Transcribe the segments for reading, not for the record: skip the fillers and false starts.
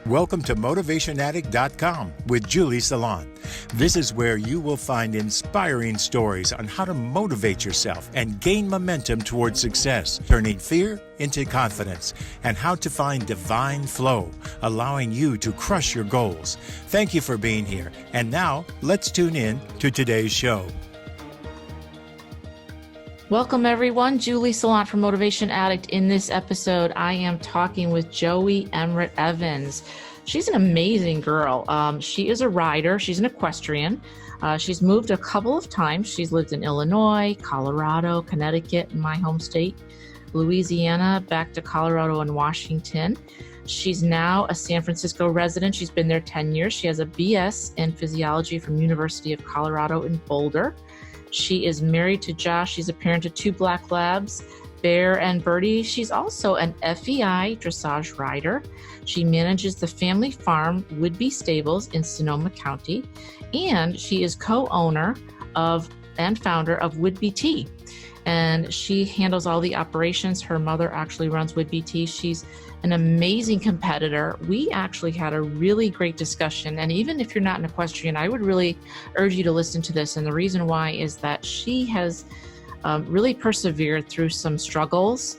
Welcome to MotivationAddict.com with Julie Saillant. This is where you will find inspiring stories on how to motivate yourself and gain momentum towards success, turning fear into confidence, and how to find divine flow, allowing you to crush your goals. Thank you for being here. And now, let's tune in to today's show. Welcome everyone, Julie Saillant from Motivation Addict. In this episode, I am talking with Joey Emmert Evans. She's an amazing girl. She is a rider. She's an equestrian. She's moved a couple of times. She's lived in Illinois, Colorado, Connecticut, in my home state, Louisiana, back to Colorado and Washington. She's now a San Francisco resident. She's been there 10 years. She has a BS in physiology from University of Colorado in Boulder. She is married to Josh. She's a parent of 2 black labs, Bear and Birdie. She's also an FEI dressage rider. She manages the family farm Woodby Stables in Sonoma County, and she is co-owner of and founder of Woodby Tea. And she handles all the operations. Her mother actually runs Woodby Tea. She's an amazing competitor. We actually had a really great discussion. And even if you're not an equestrian, I would really urge you to listen to this. And the reason why is that she has really persevered through some struggles,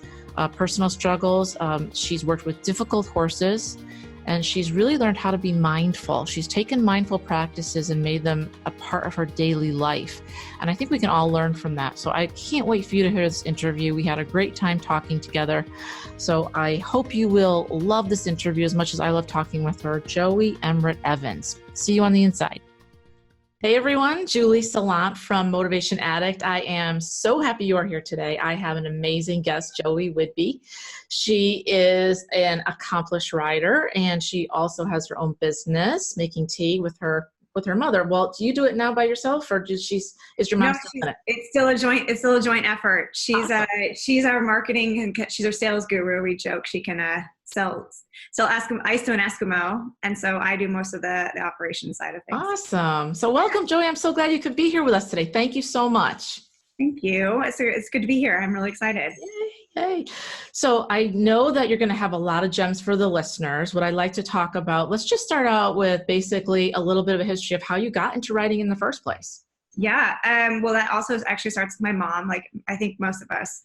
personal struggles. She's worked with difficult horses, and she's really learned how to be mindful. She's taken mindful practices and made them a part of her daily life. And I think we can all learn from that. So I can't wait for you to hear this interview. We had a great time talking together. So I hope you will love this interview as much as I love talking with her. Joey Emmert Evans. See you on the inside. Hey everyone, Julie Saillant from Motivation Addict. I am so happy you are here today. I have an amazing guest, Joey Woodby. She is an accomplished rider, and she also has her own business making tea with her mother. Well, do you do it now by yourself, or is your mom still in it? It's still a joint effort. She's awesome. She's our marketing and she's our sales guru. We joke she can sell ice to an Eskimo, and so I do most of the operations side of things. Awesome. So welcome, Joey. I'm so glad you could be here with us today. Thank you so much. Thank you. It's good to be here. I'm really excited. Yay. So I know that you're going to have a lot of gems for the listeners. What I'd like to talk about, let's just start out with basically a little bit of a history of how you got into riding in the first place. Yeah. Well, that also actually starts with my mom. Like I think most of us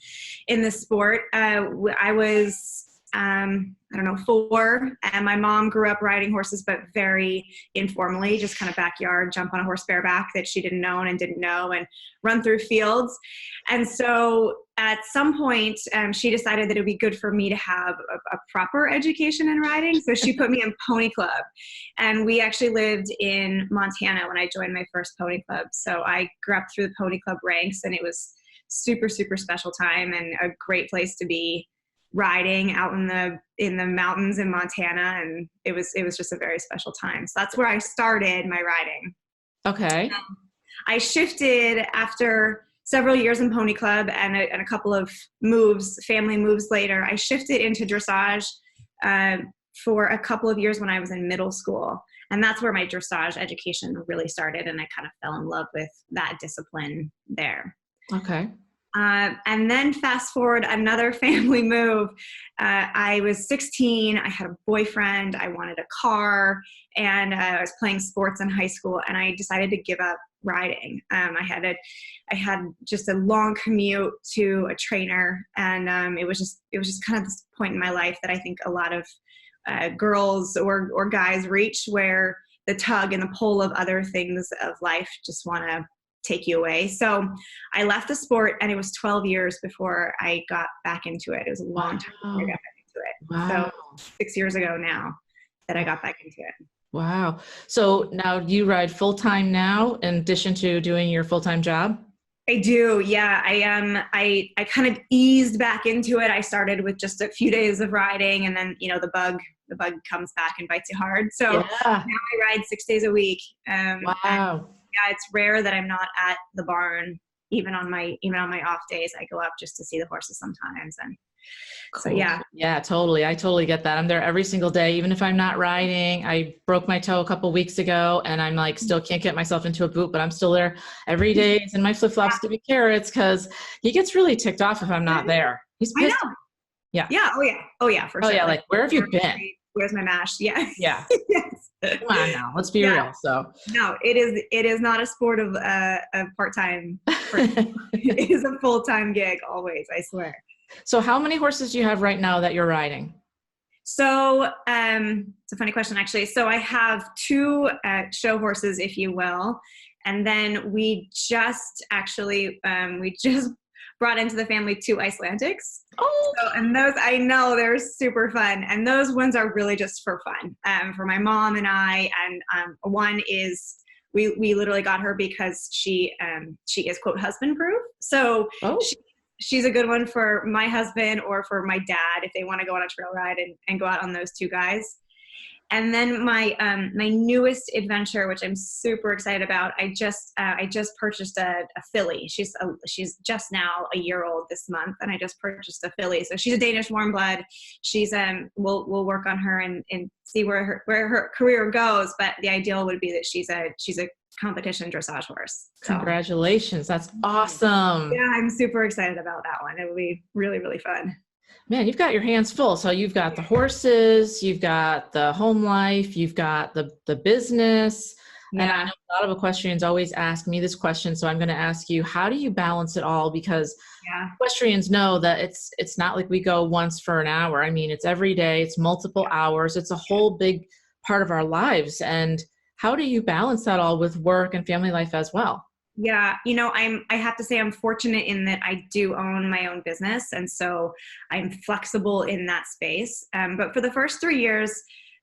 in this sport. I was 4, and my mom grew up riding horses, but very informally, just kind of backyard, jump on a horse bareback that she didn't own and didn't know, and run through fields. And so at some point, she decided that it would be good for me to have a proper education in riding. So she put me in pony club, and we actually lived in Montana when I joined my first pony club. So I grew up through the pony club ranks, and it was super, super special time and a great place to be riding out in the mountains in Montana, and it was just a very special time. So that's where I started my riding. Okay. I shifted after several years in pony club and a couple of family moves later. I shifted into dressage for a couple of years when I was in middle school, and that's where my dressage education really started, and I kind of fell in love with that discipline there. Okay. And then fast forward another family move. I was 16. I had a boyfriend. I wanted a car, and I was playing sports in high school, and I decided to give up riding. I had just a long commute to a trainer, and it was just kind of this point in my life that I think a lot of girls or guys reach, where the tug and the pull of other things of life just want to take you away. So I left the sport, and it was 12 years before I got back into it. It was a long time before I got back into it. Wow. So 6 years ago now that I got back into it. Wow. So now you ride full-time now in addition to doing your full-time job? I do. Yeah. I kind of eased back into it. I started with just a few days of riding, and then, the bug comes back and bites you hard. So now I ride 6 days a week. Wow. Yeah, it's rare that I'm not at the barn, even on my off days. I go up just to see the horses sometimes, and Cool. So yeah. Yeah, totally. I totally get that. I'm there every single day, even if I'm not riding. I broke my toe a couple weeks ago, and I'm like, still can't get myself into a boot, but I'm still there every day. He's in my flip-flops giving carrots, because he gets really ticked off if I'm not there. He's pissed. I know. Yeah. Yeah. Oh yeah. For sure. Oh yeah. Like, where have you been? Where's my mash? Yeah. Yeah. Yes. Come on now, let's be real. So no, it is not a sport of part-time. It is a full-time gig always, I swear. So how many horses do you have right now that you're riding? So it's a funny question, actually. So I have two show horses, if you will. And then we just brought into the family two Icelandics. Oh, so, and those, I know they're super fun. And those ones are really just for fun, for my mom and I. And one is, we literally got her because she is, quote, husband proof. So she's a good one for my husband or for my dad if they want to go on a trail ride and go out on those two guys. And then my newest adventure, which I'm super excited about, I just purchased a filly. She's just now a year old this month, and I just purchased a filly. So she's a Danish warm blood. She's we'll work on her and see where her career goes. But the ideal would be that she's a competition dressage horse. So, congratulations. That's awesome. yeah, I'm super excited about that one. It will be really, really fun. Man, you've got your hands full. So you've got the horses, you've got the home life, you've got the business. Yeah. And I know a lot of equestrians always ask me this question. So I'm going to ask you, how do you balance it all? Because equestrians know that it's not like we go once for an hour. I mean, it's every day, it's multiple hours. It's a whole big part of our lives. And how do you balance that all with work and family life as well? Yeah, I have to say I'm fortunate in that I do own my own business, and so I'm flexible in that space. But for the first 3 years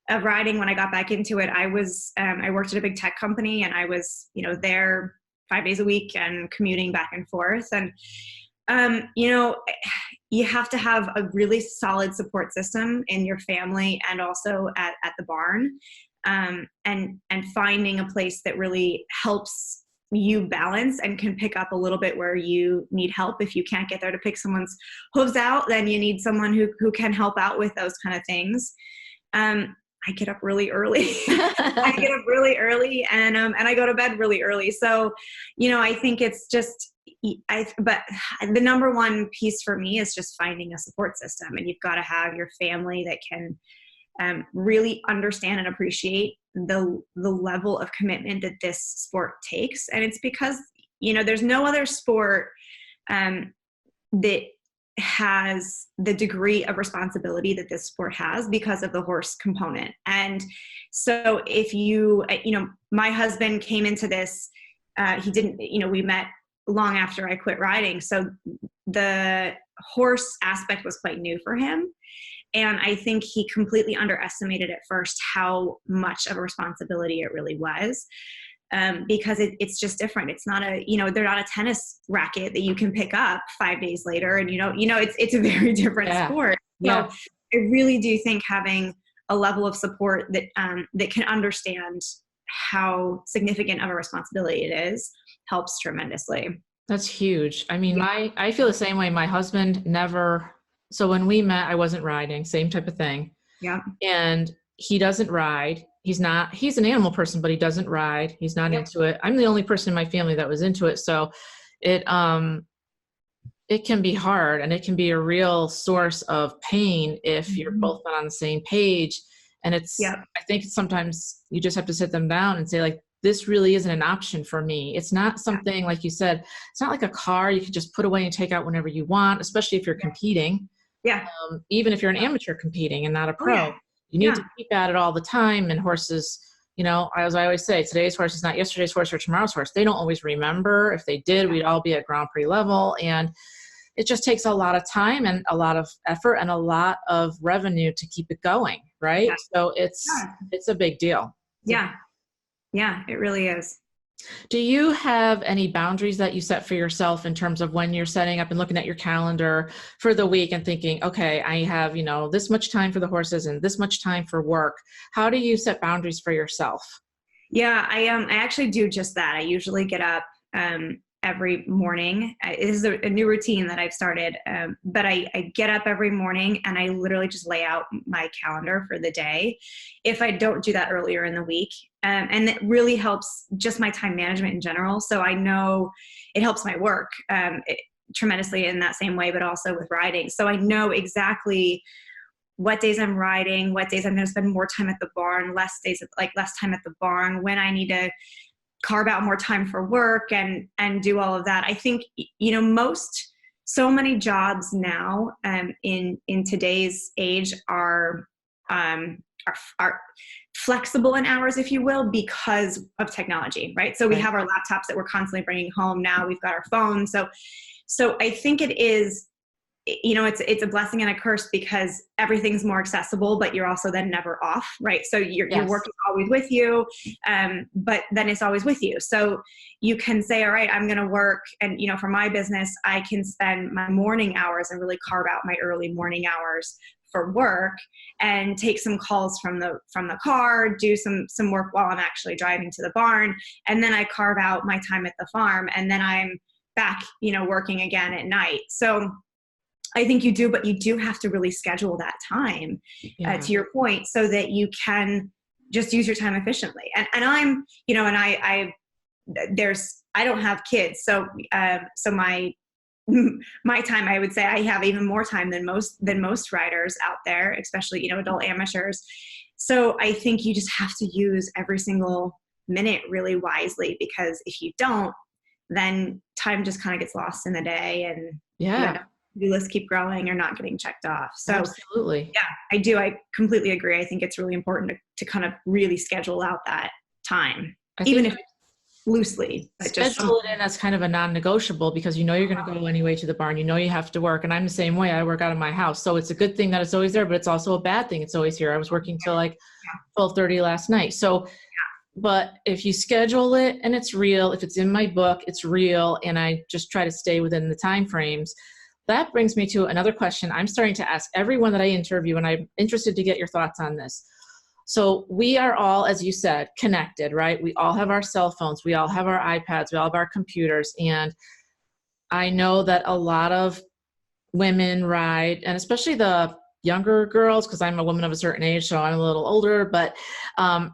of riding, when I got back into it, I worked at a big tech company, and I was, there 5 days a week and commuting back and forth. And you have to have a really solid support system in your family and also at the barn, and finding a place that really helps you balance and can pick up a little bit where you need help. If you can't get there to pick someone's hooves out, then you need someone who can help out with those kind of things. I get up really early. I get up really early and I go to bed really early. So, I think it's just, but the number one piece for me is just finding a support system, and you've got to have your family that can really understand and appreciate the level of commitment that this sport takes. And it's because, there's no other sport that has the degree of responsibility that this sport has because of the horse component. And so if my husband came into this, he didn't, we met long after I quit riding. So the horse aspect was quite new for him. And I think he completely underestimated at first how much of a responsibility it really was, because it's just different. It's not they're not a tennis racket that you can pick up 5 days later, and it's a very different sport. Yeah. So I really do think having a level of support that can understand how significant of a responsibility it is helps tremendously. That's huge. I mean, I feel the same way. My husband never. So when we met, I wasn't riding, same type of thing. Yeah. And he doesn't ride. He's an animal person, but he doesn't ride. He's not into it. I'm the only person in my family that was into it. So it can be hard, and it can be a real source of pain if you're both not on the same page. And I think sometimes you just have to sit them down and say, like, this really isn't an option for me. It's not something, like you said, it's not like a car you can just put away and take out whenever you want, especially if you're competing. Yeah. Even if you're an amateur competing and not a pro, you need to keep at it all the time. And horses, as I always say, today's horse is not yesterday's horse or tomorrow's horse. They don't always remember. If they did, we'd all be at Grand Prix level. And it just takes a lot of time and a lot of effort and a lot of revenue to keep it going. Right. Yeah. So it's a big deal. Yeah. Yeah, it really is. Do you have any boundaries that you set for yourself in terms of when you're setting up and looking at your calendar for the week and thinking, okay, I have, this much time for the horses and this much time for work? How do you set boundaries for yourself? Yeah, I actually do just that. I usually get up every morning. It is a new routine that I've started, but I get up every morning and I literally just lay out my calendar for the day if I don't do that earlier in the week. And it really helps just my time management in general. So I know it helps my work tremendously in that same way, but also with riding. So I know exactly what days I'm riding, what days I'm going to spend more time at the barn, less time at the barn, when I need to carve out more time for work and do all of that. I think, so many jobs now in today's age are flexible in hours, if you will, because of technology, right? So we have our laptops that we're constantly bringing home. Now we've got our phones. So I think it is, it's a blessing and a curse, because everything's more accessible, but you're also then never off, right? So your work is always with you, but then it's always with you. So you can say, all right, I'm going to work. And, for my business, I can spend my morning hours and really carve out my early morning hours for work and take some calls from the car, do some work while I'm actually driving to the barn. And then I carve out my time at the farm, and then I'm back, working again at night. So I think you do, but you do have to really schedule that time, to your point, so that you can just use your time efficiently. And I'm, I don't have kids. So my time, I would say I have even more time than most riders out there, especially, adult amateurs. So I think you just have to use every single minute really wisely, because if you don't, then time just kind of gets lost in the day, and the lists keep growing or not getting checked off. So absolutely. Yeah, I do. I completely agree. I think it's really important to kind of really schedule out that time, even if loosely. Schedule it in as kind of a non-negotiable, because you're going to go anyway to the barn. You have to work. And I'm the same way. I work out of my house. So it's a good thing that it's always there, but it's also a bad thing it's always here. I was working till like 12:30 last night. So but if you schedule it and it's real, if it's in my book, it's real, and I just try to stay within the time frames. That brings me to another question I'm starting to ask everyone that I interview, and I'm interested to get your thoughts on this. So we are all, as you said, connected, right? We all have our cell phones. We all have our iPads. We all have our computers. And I know that a lot of women ride, and especially the younger girls, because I'm a woman of a certain age, so I'm a little older, but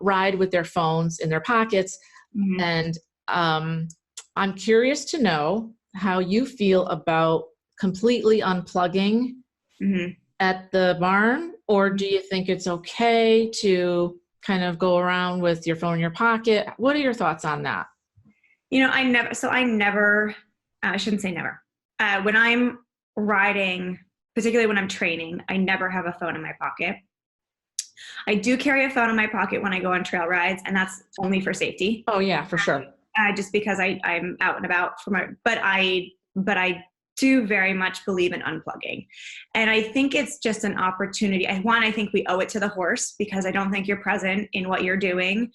ride with their phones in their pockets. Mm-hmm. And I'm curious to know how you feel about completely unplugging at the barn, or do you think it's okay to kind of go around with your phone in your pocket? What are your thoughts on that? I shouldn't say never. When I'm riding, particularly when I'm training, I never have a phone in my pocket. I do carry a phone in my pocket when I go on trail rides, and that's only for safety. Oh yeah, for sure. Just because I'm out and about but I do very much believe in unplugging. And I think it's just an opportunity. I think we owe it to the horse, because I don't think you're present in what you're doing.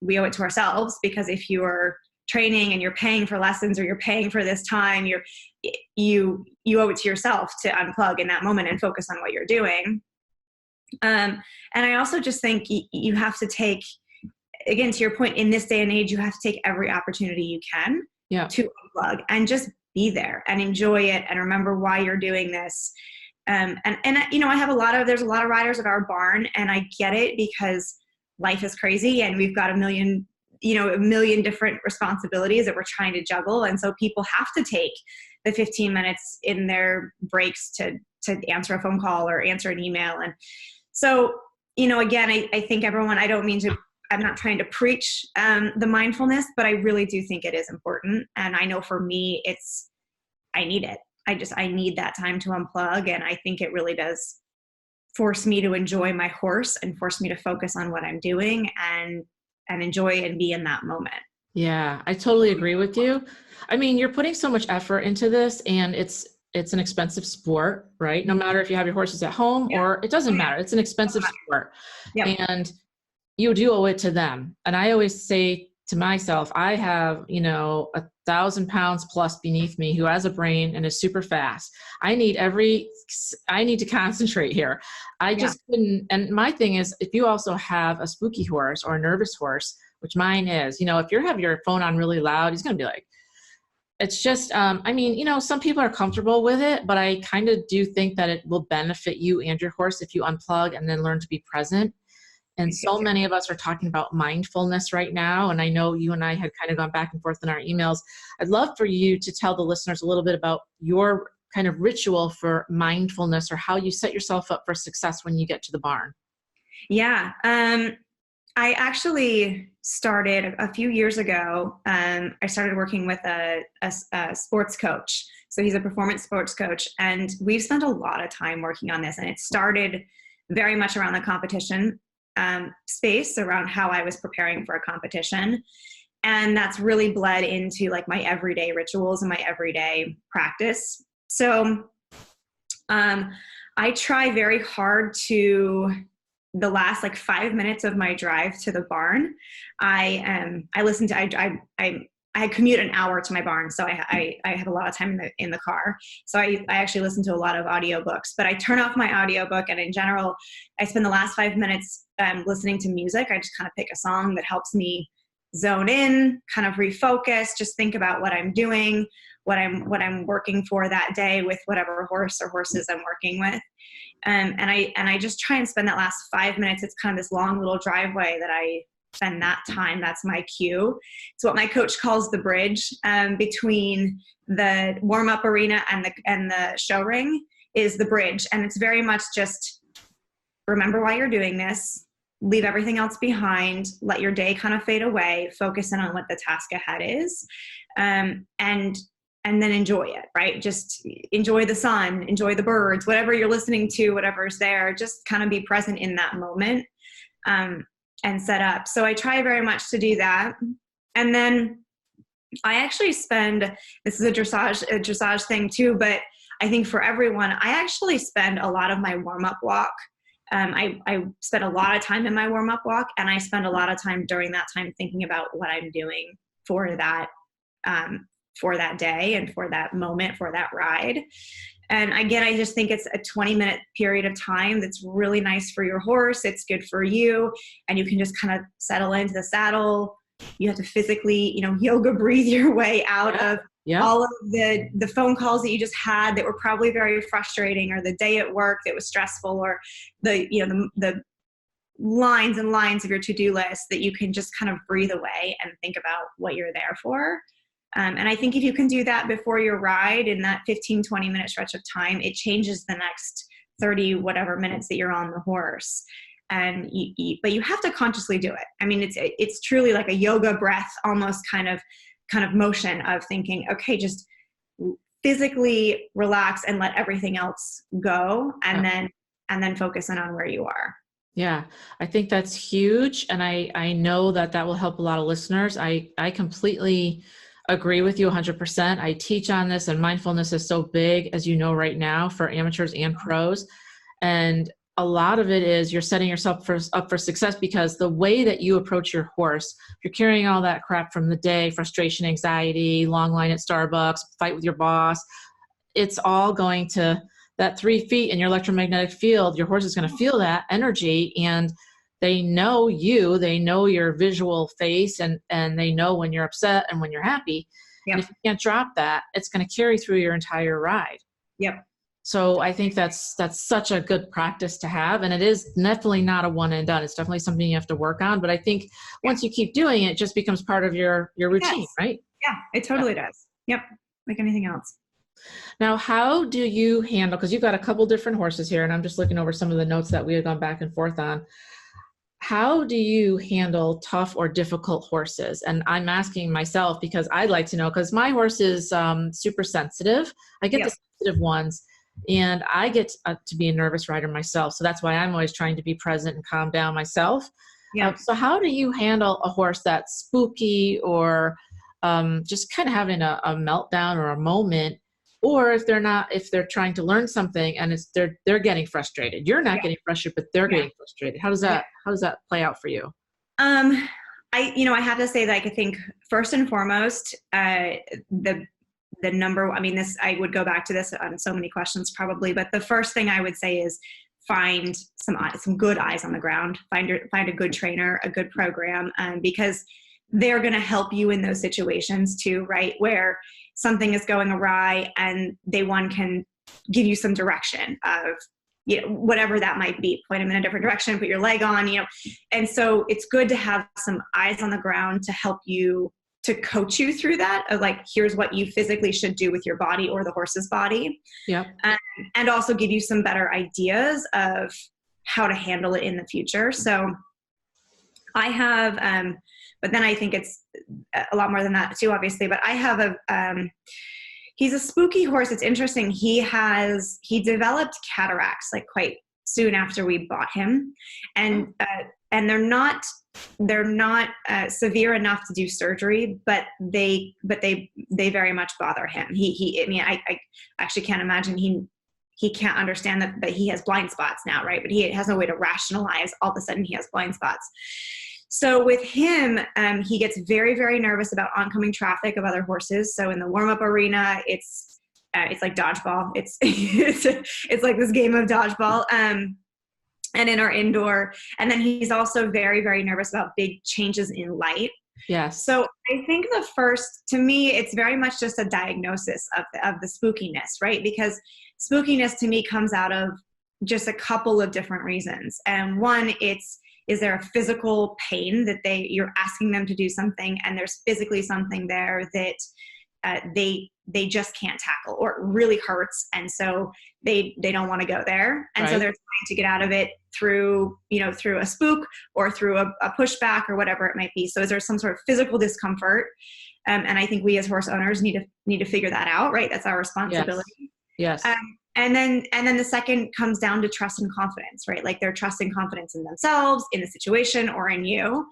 We owe it to ourselves, because if you are training and you're paying for lessons, or you're paying for this time, you owe it to yourself to unplug in that moment and focus on what you're doing. And I also just think you have to take, again, to your point, in this day and age, you have to take every opportunity you can to unplug and just be there and enjoy it and remember why you're doing this. And I have there's a lot of riders at our barn, and I get it, because life is crazy and we've got a million different responsibilities that we're trying to juggle. And so people have to take the 15 minutes in their breaks to answer a phone call or answer an email. And so, again, I think everyone, I'm not trying to preach the mindfulness, but I really do think it is important. And I know for me, I need it. I need that time to unplug. And I think it really does force me to enjoy my horse and force me to focus on what I'm doing and enjoy and be in that moment. Yeah, I totally agree with you. I mean, you're putting so much effort into this, and it's an expensive sport, right? No matter if you have your horses at home or it doesn't matter. It's an expensive sport. Yep. And you do owe it to them. And I always say to myself, I have, 1,000 pounds plus beneath me who has a brain and is super fast. I need to concentrate here. I just couldn't. And my thing is, if you also have a spooky horse or a nervous horse, which mine is, if you have your phone on really loud, he's going to be like, it's just, some people are comfortable with it, but I kind of do think that it will benefit you and your horse if you unplug and then learn to be present. And so many of us are talking about mindfulness right now. And I know you and I had kind of gone back and forth in our emails. I'd love for you to tell the listeners a little bit about your kind of ritual for mindfulness, or how you set yourself up for success when you get to the barn? Yeah. I actually started a few years ago. I started working with a sports coach. So he's a performance sports coach, and we've spent a lot of time working on this. And it started very much around the competition space, around how I was preparing for a competition. And that's really bled into like my everyday rituals and my everyday practice. So I try very hard to, the last like 5 minutes of my drive to the barn, I listen to, I commute an hour to my barn. So I have a lot of time in the car. So I actually listen to a lot of audiobooks, but I turn off my audiobook, and in general, I spend the last 5 minutes listening to music. I just kind of pick a song that helps me zone in, kind of refocus, just think about what I'm doing, what I'm working for that day with whatever horse or horses I'm working with. And I just try and spend that last 5 minutes. It's kind of this long little driveway that I spend that time. That's my cue. It's what my coach calls the bridge between the warm-up arena and the show ring is the bridge. And it's very much just remember why you're doing this, leave everything else behind, let your day kind of fade away, focus in on what the task ahead is, and then enjoy it, right? Just enjoy the sun, enjoy the birds, whatever you're listening to, whatever's there, just kind of be present in that moment and set up. So I try very much to do that. And then I actually spend, this is a dressage thing too, but I think for everyone, I actually spend a lot of my warm-up walk. I spend a lot of time in my warm-up walk, and I spend a lot of time during that time thinking about what I'm doing for that day and for that moment, for that ride. And again, I just think it's a 20-minute period of time that's really nice for your horse. It's good for you, and you can just kind of settle into the saddle. You have to physically, yoga breathe your way out of all of the phone calls that you just had that were probably very frustrating, or the day at work that was stressful, or the lines and lines of your to-do list, that you can just kind of breathe away and think about what you're there for. And I think if you can do that before your ride in that 15-20 minute stretch of time, it changes the next 30 whatever minutes that you're on the horse. And but you have to consciously do it. I mean, it's truly like a yoga breath, almost kind of motion of thinking, okay, just physically relax and let everything else go, and then focus in on where you are. Yeah, I think that's huge. And I know that will help a lot of listeners. I completely agree with you 100%. I teach on this, and mindfulness is so big, as you know, right now for amateurs and pros. And a lot of it is you're setting yourself up for success, because the way that you approach your horse, if you're carrying all that crap from the day, frustration, anxiety, long line at Starbucks, fight with your boss, it's all going to that 3 feet in your electromagnetic field. Your horse is going to feel that energy, and they know you, they know your visual face, and they know when you're upset and when you're happy. Yep. And if you can't drop that, it's going to carry through your entire ride. Yep. So I think that's such a good practice to have. And it is definitely not a one and done. It's definitely something you have to work on. But I think once you keep doing it, it just becomes part of your routine, right? Yeah, it totally does. Yep. Like anything else. Now, how do you handle, because you've got a couple different horses here, and I'm just looking over some of the notes that we had gone back and forth on. How do you handle tough or difficult horses? And I'm asking myself because I'd like to know, because my horse is super sensitive. I get the sensitive ones, and I get to be a nervous rider myself. So that's why I'm always trying to be present and calm down myself. Yeah. So how do you handle a horse that's spooky, or just kind of having a meltdown or a moment? Or if they're trying to learn something and they're getting frustrated. You're not getting frustrated, but they're getting frustrated. How does that play out for you? I have to say that I think first and foremost, the number, I would go back to this on so many questions probably, but the first thing I would say is find some good eyes on the ground, find a good trainer, a good program, because they're going to help you in those situations too, right? Where something is going awry, and they can give you some direction of, whatever that might be, point them in a different direction, put your leg on, and so it's good to have some eyes on the ground to help you to coach you through that, of like, here's what you physically should do with your body or the horse's body. Yeah. And also give you some better ideas of how to handle it in the future. So I have, but then I think it's a lot more than that too, obviously, but I have he's a spooky horse. It's interesting. He developed cataracts like quite soon after we bought him. And they're not severe enough to do surgery, but they very much bother him. I actually can't imagine he can't understand that he has blind spots now, right? But he has no way to rationalize all of a sudden he has blind spots. So with him, he gets very, very nervous about oncoming traffic of other horses. So in the warm-up arena, it's like dodgeball. It's like this game of dodgeball. And in our indoor, and then he's also very, very nervous about big changes in light. Yes. So I think to me, it's very much just a diagnosis of the spookiness, right? Because spookiness to me comes out of just a couple of different reasons. And one, is there a physical pain that you're asking them to do something, and there's physically something there that they just can't tackle, or it really hurts, and so they don't want to go there, and so they're trying to get out of it through a spook or through a pushback or whatever it might be. So is there some sort of physical discomfort? And I think we as horse owners need to figure that out, right? That's our responsibility. Yes. And then the second comes down to trust and confidence, right? Like they're trusting confidence in themselves, in the situation, or in you.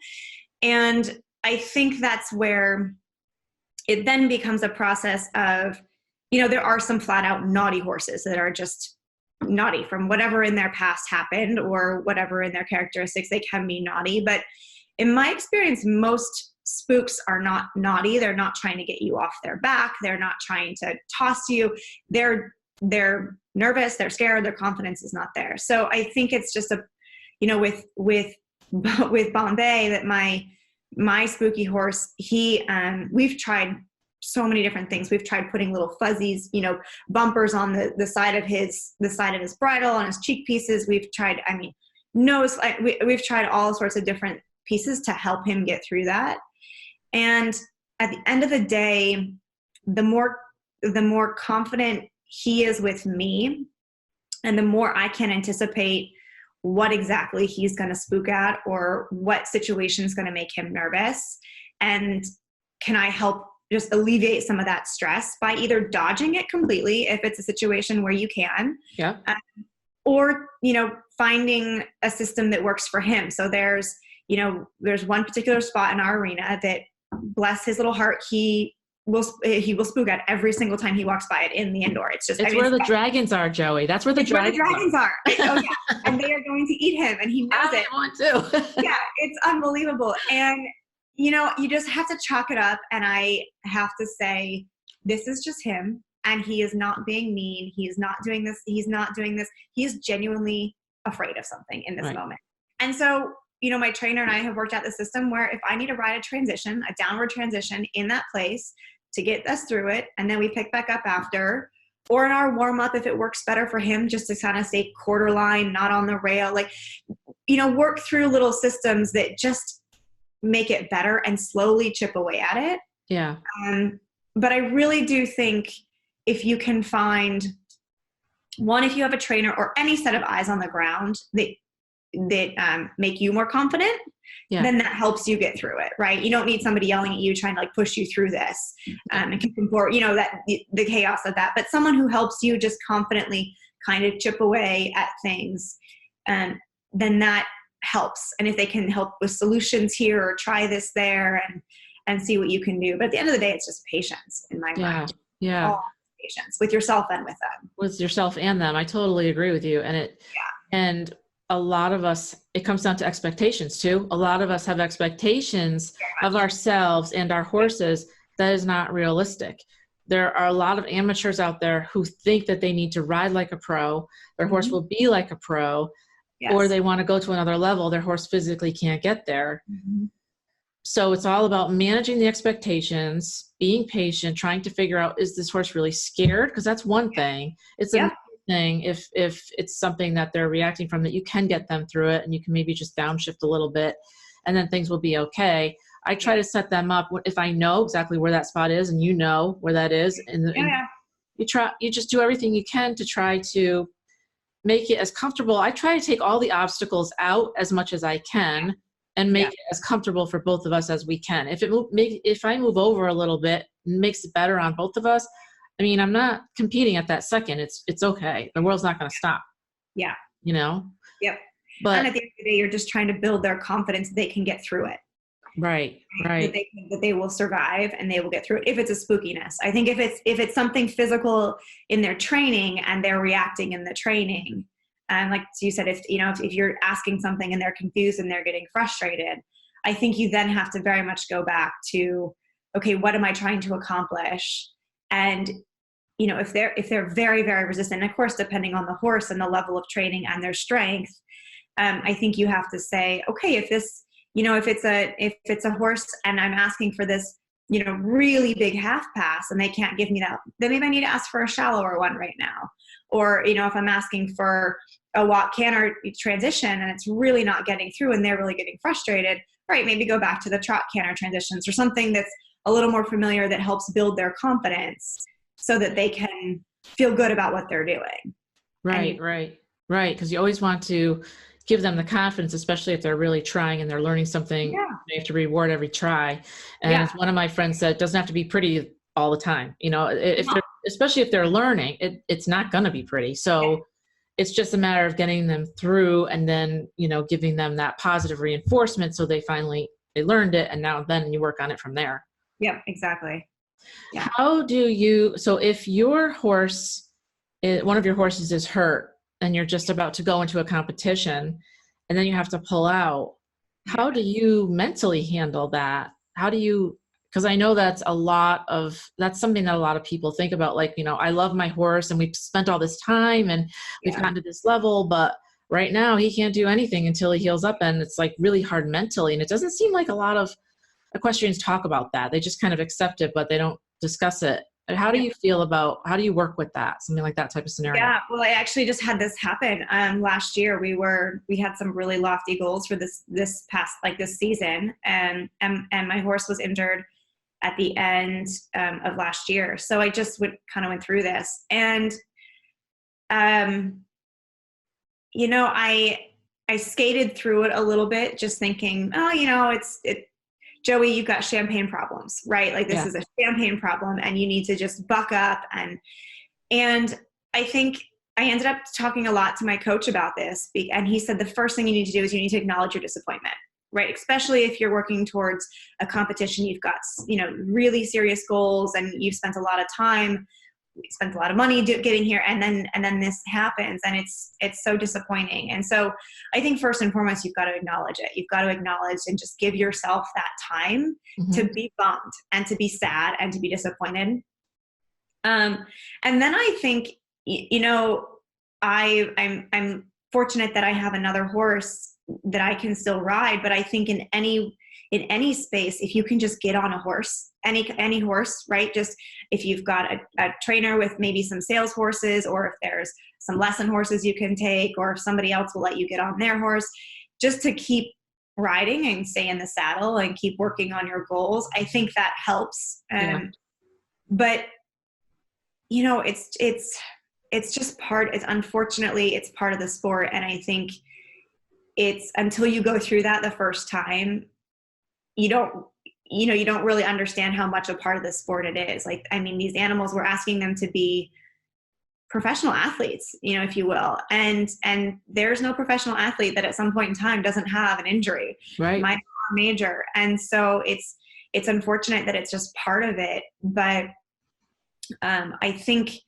And I think that's where it then becomes a process of, there are some flat out naughty horses that are just naughty from whatever in their past happened or whatever in their characteristics, they can be naughty. But in my experience, most spooks are not naughty. They're not trying to get you off their back. They're not trying to toss you. They're nervous, they're scared, their confidence is not there. So I think it's just with Bombay, that my spooky horse, we've tried so many different things. We've tried putting little fuzzies, bumpers on the side of his bridle, on his cheek pieces. We've tried, we've tried all sorts of different pieces to help him get through that. And at the end of the day, the more confident he is with me, and the more I can anticipate what exactly he's going to spook at, or what situation is going to make him nervous, and can I help just alleviate some of that stress by either dodging it completely if it's a situation where you can, or finding a system that works for him. So there's one particular spot in our arena that, bless his little heart, he will spook at every single time he walks by it in the indoor. It's where the dragons are, Joey. That's where the dragons are. Oh yeah, and they are going to eat him, and he knows it. I want to. Yeah, it's unbelievable. And you just have to chalk it up, and I have to say, this is just him, and he is not being mean. He is not doing this. He's not doing this. He is genuinely afraid of something in this moment. And so, my trainer and I have worked out the system where if I need to ride a downward transition in that place to get us through it, and then we pick back up after, or in our warm up, if it works better for him, just to kind of stay quarter line, not on the rail, work through little systems that just make it better and slowly chip away at it. Yeah. But I really do think if you can find one, if you have a trainer or any set of eyes on the ground that make you more confident, then that helps you get through it, right? You don't need somebody yelling at you, trying to push you through this and keep them forward, that the chaos of that. But someone who helps you just confidently kind of chip away at things, then that helps. And if they can help with solutions here, or try this there, and see what you can do. But at the end of the day, it's just patience in my mind. Yeah. All patience with yourself and with them. With yourself and them. I totally agree with you. And a lot of us, it comes down to expectations too. A lot of us have expectations of ourselves and our horses that is not realistic. There are a lot of amateurs out there who think that they need to ride like a pro, their horse will be like a pro, or they want to go to another level, their horse physically can't get there. So it's all about managing the expectations, being patient, trying to figure out, is this horse really scared? Because that's one thing. It's another thing if it's something that they're reacting from, that you can get them through it, and you can maybe just downshift a little bit, and then things will be okay. I try to set them up if I know exactly where that spot is and you know where that is, and you just do everything you can to try to make it as comfortable. I try to take all the obstacles out as much as I can and make it as comfortable for both of us as we can. If I move over a little bit, it makes it better on both of us. I mean, I'm not competing at that second. It's okay. The world's not going to stop. Yeah. You know? Yep. But and at the end of the day, you're just trying to build their confidence that they can get through it. Right. That they will survive and they will get through it. If it's a spookiness, I think if it's something physical in their training and they're reacting in the training, like you said, if you're asking something and they're confused and they're getting frustrated, I think you then have to very much go back to, okay, what am I trying to accomplish? And if they're very, very resistant, and of course, depending on the horse and the level of training and their strength, I think you have to say, okay, if it's a horse and I'm asking for this, really big half pass and they can't give me that, then maybe I need to ask for a shallower one right now. Or, if I'm asking for a walk canter transition and it's really not getting through and they're really getting frustrated, right, maybe go back to the trot canter transitions or something that's a little more familiar that helps build their confidence so that they can feel good about what they're doing. Right. Because you always want to give them the confidence, especially if they're really trying and they're learning something. Yeah. You have to reward every try. And one of my friends said, it doesn't have to be pretty all the time. Especially if they're learning, it's not going to be pretty. So it's just a matter of getting them through and then, giving them that positive reinforcement so they learned it. And then you work on it from there. Yeah, exactly. Yeah. So if your horse, one of your horses is hurt, and you're just about to go into a competition and then you have to pull out, how do you mentally handle that? Because I know that's something that a lot of people think about. Like, I love my horse and we've spent all this time and we've gotten to this level, but right now he can't do anything until he heals up. And it's like really hard mentally. And it doesn't seem like a lot of equestrians talk about that. They just kind of accept it, but they don't discuss it. How do you feel how do you work with that? Something like that type of scenario? Yeah, well, I actually just had this happen. Last year we had some really lofty goals for this season, and my horse was injured at the end of last year. So I just went through this, and I skated through it a little bit, just thinking, Joey, you've got champagne problems, right? Like this is a champagne problem and you need to just buck up. And I think I ended up talking a lot to my coach about this, and he said the first thing you need to do is you need to acknowledge your disappointment, right? Especially if you're working towards a competition, you've got, really serious goals and you've spent a lot of time, spent a lot of money getting here, and then this happens, and it's so disappointing. And so I think first and foremost, you've got to acknowledge it. You've got to acknowledge and just give yourself that time to be bummed and to be sad and to be disappointed. And then I think, I'm fortunate that I have another horse that I can still ride, but I think in any space, if you can just get on a horse, any horse, right? Just if you've got a trainer with maybe some sales horses, or if there's some lesson horses you can take, or if somebody else will let you get on their horse, just to keep riding and stay in the saddle and keep working on your goals. I think that helps. But it's just unfortunately it's part of the sport. And I think it's until you go through that the first time, you don't really understand how much a part of the sport it is. Like, I mean, these animals, we're asking them to be professional athletes, if you will. And there's no professional athlete that at some point in time doesn't have an injury, right? Minor or major. And so it's unfortunate that it's just part of it. But I think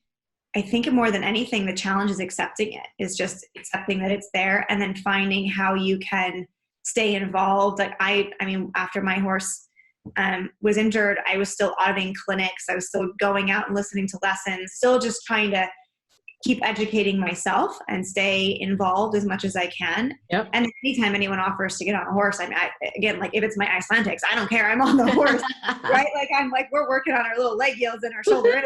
more than anything, the challenge is accepting it, is just accepting that it's there, and then finding how you can stay involved. Like I mean, after my horse was injured, I was still auditing clinics. I was still going out and listening to lessons, still just trying to keep educating myself and stay involved as much as I can. Yep. And anytime anyone offers to get on a horse, like if it's my Icelandics, I don't care. I'm on the horse, right? Like we're working on our little leg yields and our shoulder.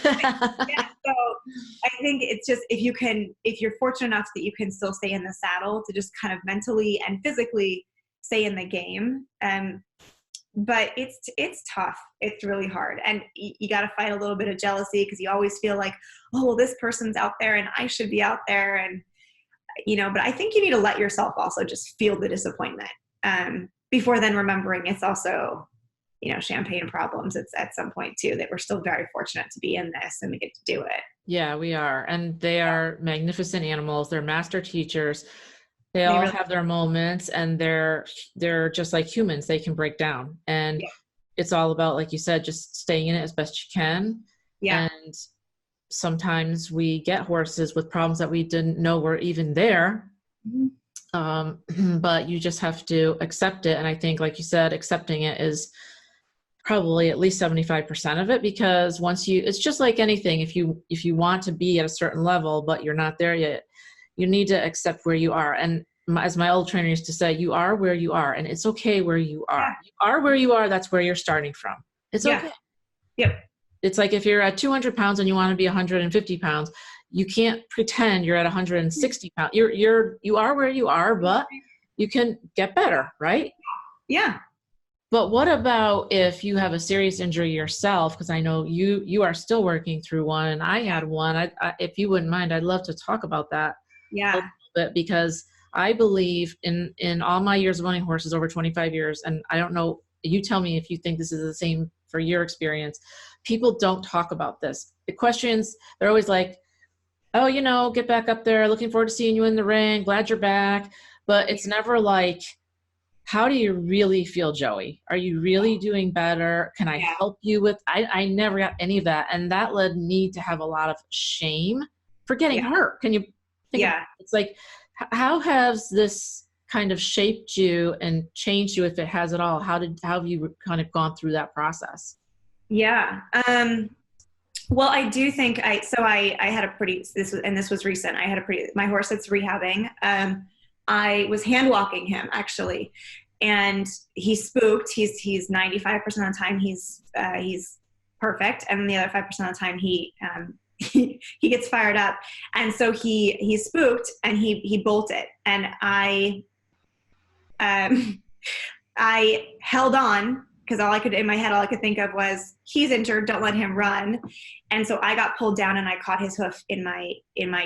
Yeah. So I think it's just, if you're fortunate enough that you can still stay in the saddle, to just kind of mentally and physically stay in the game. but it's tough. It's really hard. And you got to fight a little bit of jealousy because you always feel like, oh, well, this person's out there and I should be out there. And, but I think you need to let yourself also just feel the disappointment before then remembering it's also, champagne problems. It's at some point too, that we're still very fortunate to be in this and we get to do it. Yeah, we are. And they are magnificent animals. They're master teachers. They all really have their moments, and they're just like humans. They can break down, and it's all about, like you said, just staying in it as best you can. Yeah. And sometimes we get horses with problems that we didn't know were even there. But you just have to accept it. And I think, like you said, accepting it is probably at least 75% of it, because it's just like anything. If you want to be at a certain level, but you're not there yet, you need to accept where you are. And as my old trainer used to say, you are where you are, and it's okay where you are. Yeah. You are where you are. That's where you're starting from. It's okay. Yep. It's like if you're at 200 pounds and you want to be 150 pounds, you can't pretend you're at 160 pounds. You are where you are, but you can get better, right? Yeah. But what about if you have a serious injury yourself? Because I know you are still working through one, and I had one. I if you wouldn't mind, I'd love to talk about that. Yeah. A little bit, because I believe in all my years of owning horses, over 25 years, and I don't know, you tell me if you think this is the same for your experience. People don't talk about this. The questions, they're always like, oh, get back up there. Looking forward to seeing you in the ring. Glad you're back. But it's never like, how do you really feel, Joey? Are you really doing better? Can I help you with? I never got any of that. And that led me to have a lot of shame for getting hurt. Can you think of it? It's like, how has this kind of shaped you and changed you, if it has at all? How have you kind of gone through that process? Yeah. Well, I do think I had this was recent. My horse that's rehabbing. I was hand walking him actually, and he spooked. He's 95% of the time he's perfect, and the other 5% of the time he gets fired up, and so he spooked and he bolted, and I held on because all I could think of was, he's injured, don't let him run. And so I got pulled down and I caught his hoof in my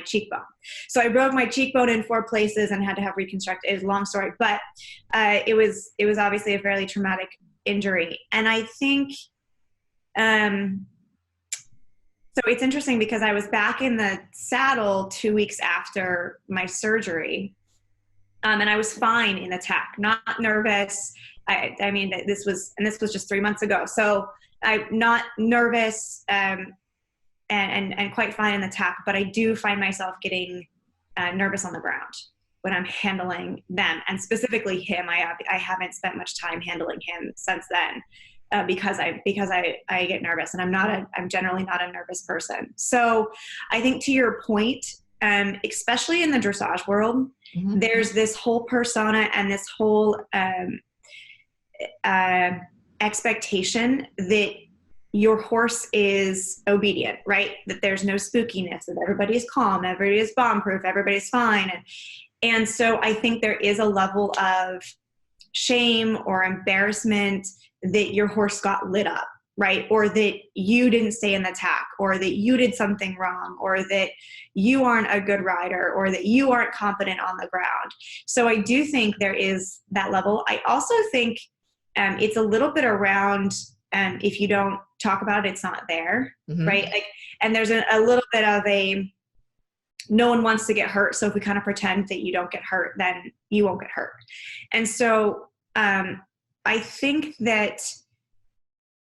cheekbone. So I broke my cheekbone in 4 places and had to have reconstructed. It was a long story, but it was obviously a fairly traumatic injury. And I think, so it's interesting because I was back in the saddle 2 weeks after my surgery. And I was fine in the tack, not nervous. I mean, this was just 3 months ago. So I'm not nervous and quite fine in the tack, but I do find myself getting nervous on the ground when I'm handling them, and specifically him. I haven't spent much time handling him since then because I get nervous, and I'm generally not a nervous person. So I think, to your point, especially in the dressage world, there's this whole persona and this whole expectation that your horse is obedient, right? That there's no spookiness, that everybody's calm, everybody is bomb-proof, everybody's fine. And so I think there is a level of shame or embarrassment that your horse got lit up, right? Or that you didn't stay in the tack, or that you did something wrong, or that you aren't a good rider, or that you aren't confident on the ground. So I do think there is that level. I also think it's a little bit around, if you don't talk about it, it's not there, right? Like, and there's a little bit of no one wants to get hurt. So if we kind of pretend that you don't get hurt, then you won't get hurt. And so I think that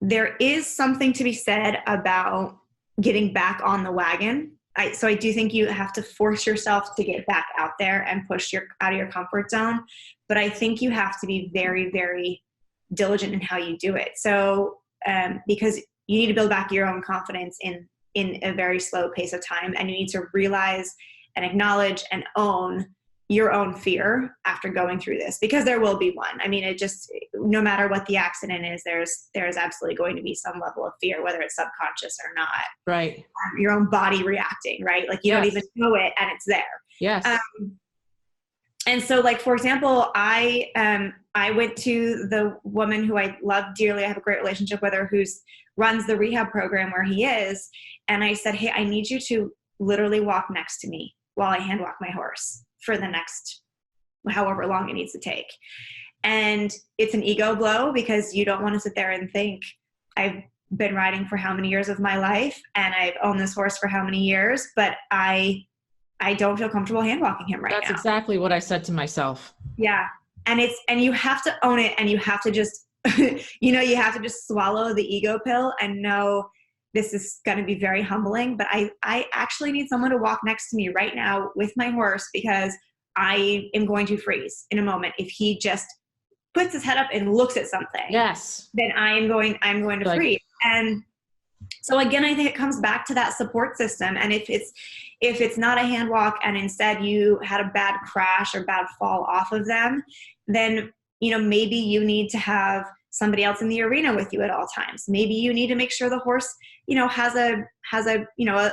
there is something to be said about getting back on the wagon. So I do think you have to force yourself to get back out there and push out of your comfort zone. But I think you have to be very, very diligent in how you do it. So because you need to build back your own confidence in a very slow pace of time, and you need to realize and acknowledge and own your own fear after going through this, because there will be one. I mean, no matter what the accident is, there's absolutely going to be some level of fear, whether it's subconscious or not. Right. Your own body reacting, right? Like you don't even know it, and it's there. Yes. And so, like, for example, I I went to the woman who I love dearly. I have a great relationship with her, who's runs the rehab program where he is. And I said, hey, I need you to literally walk next to me while I hand walk my horse for the next however long it needs to take. And it's an ego blow because you don't want to sit there and think, I've been riding for how many years of my life and I've owned this horse for how many years, but I don't feel comfortable hand walking him right now. That's exactly what I said to myself. Yeah. And you have to own it, and you have to just, you have to just swallow the ego pill and know this is going to be very humbling, but I actually need someone to walk next to me right now with my horse because I am going to freeze in a moment. If he just puts his head up and looks at something, yes, then I'm going to freeze. And so again, I think it comes back to that support system. And if it's not a hand walk and instead you had a bad crash or bad fall off of them, then, maybe you need to have somebody else in the arena with you at all times. Maybe you need to make sure the horse, has a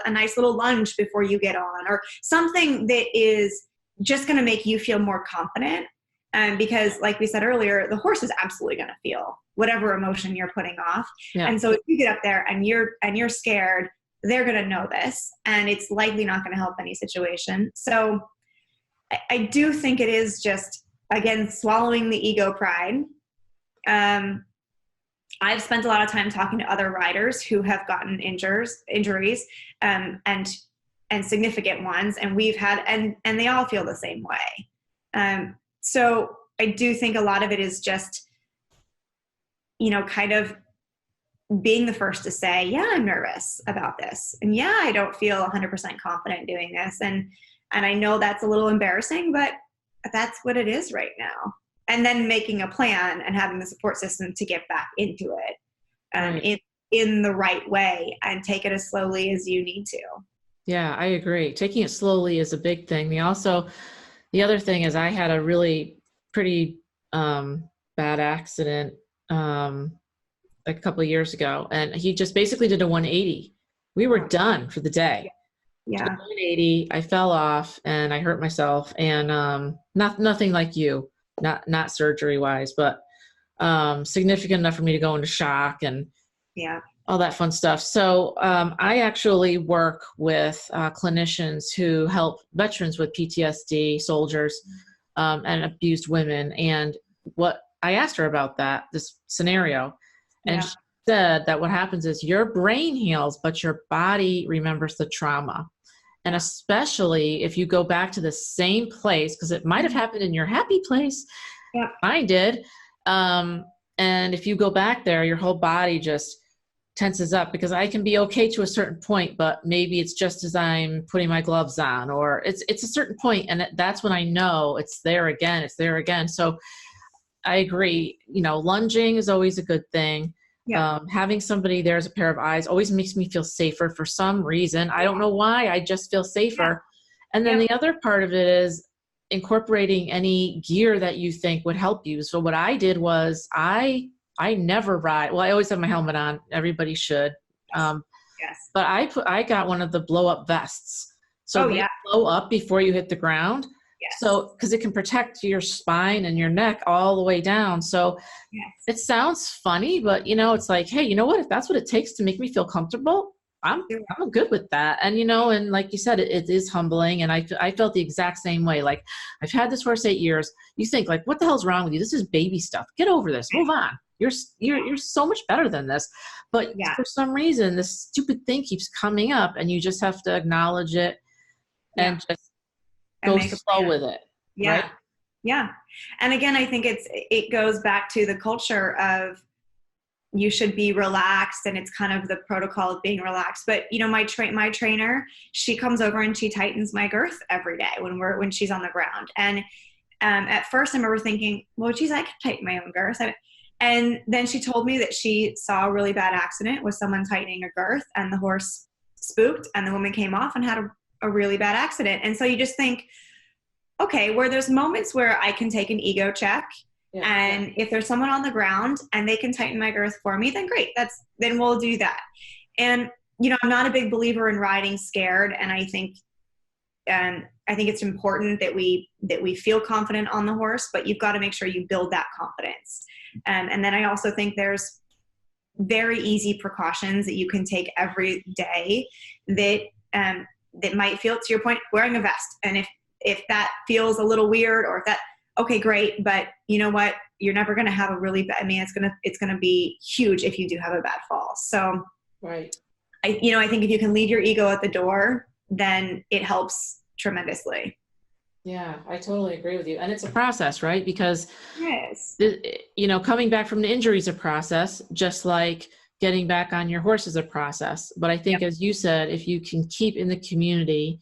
nice little lunge before you get on, or something that is just going to make you feel more confident. Because like we said earlier, the horse is absolutely going to feel whatever emotion you're putting off. Yeah. And so if you get up there and you're scared, they're going to know this, and it's likely not going to help any situation. So I do think it is just, again, swallowing the ego pride. I've spent a lot of time talking to other riders who have gotten injuries, and significant ones, and we've had, and they all feel the same way. So I do think a lot of it is just, kind of being the first to say, yeah, I'm nervous about this. And yeah, I don't feel 100% confident doing this. And I know that's a little embarrassing, but that's what it is right now. And then making a plan and having the support system to get back into it in the right way and take it as slowly as you need to. Yeah, I agree. Taking it slowly is a big thing. The other thing is I had a really pretty bad accident a couple of years ago, and he just basically did a 180. We were done for the day. Yeah. 180. I fell off and I hurt myself, and nothing like you, not surgery wise, but significant enough for me to go into shock and all that fun stuff. So I actually work with clinicians who help veterans with PTSD, soldiers, and abused women. And what I asked her about this scenario, and she said that what happens is your brain heals, but your body remembers the trauma. And especially if you go back to the same place, because it might have happened in your happy place. Yeah. Mine did. And if you go back there, your whole body just tenses up, because I can be okay to a certain point, but maybe it's just as I'm putting my gloves on, or it's a certain point, and that's when I know it's there again. So I agree. Lunging is always a good thing. Yeah. Having somebody there as a pair of eyes always makes me feel safer for some reason. I don't know why. I just feel safer. Yeah. And then the other part of it is incorporating any gear that you think would help you. So what I did was I never ride. Well, I always have my helmet on. Everybody should. Yes. But I got one of the blow up vests. So they blow up before you hit the ground. Yes. So, because it can protect your spine and your neck all the way down. So it sounds funny, but it's like, hey, you know what? If that's what it takes to make me feel comfortable, I'm good with that. And, and like you said, it is humbling. And I felt the exact same way. Like, I've had this horse 8 years. You think like, what the hell's wrong with you? This is baby stuff. Get over this. Move on. You're so much better than this. But for some reason, this stupid thing keeps coming up, and you just have to acknowledge it and just go slow with it. Yeah. Right? Yeah. And again, I think it goes back to the culture of you should be relaxed, and it's kind of the protocol of being relaxed. But my trainer, she comes over and she tightens my girth every day when she's on the ground. And at first I remember thinking, well, geez, I can tighten my own girth. And then she told me that she saw a really bad accident with someone tightening a girth, and the horse spooked, and the woman came off and had a really bad accident. And so you just think, okay, where there's moments where I can take an ego check, and if there's someone on the ground and they can tighten my girth for me, then great. Then we'll do that. And, I'm not a big believer in riding scared. And I think I think it's important that we feel confident on the horse, but you've got to make sure you build that confidence. And then I also think there's very easy precautions that you can take every day that might feel, to your point, wearing a vest. And if that feels a little weird, or if that, okay, great. But you know what? You're never going to have a really bad, it's going to be huge if you do have a bad fall. So right. I think if you can leave your ego at the door, then it helps tremendously. Yeah, I totally agree with you. And it's a process, right? Because, yes, coming back from the injury is a process, just like getting back on your horse is a process. But I think, as you said, if you can keep in the community,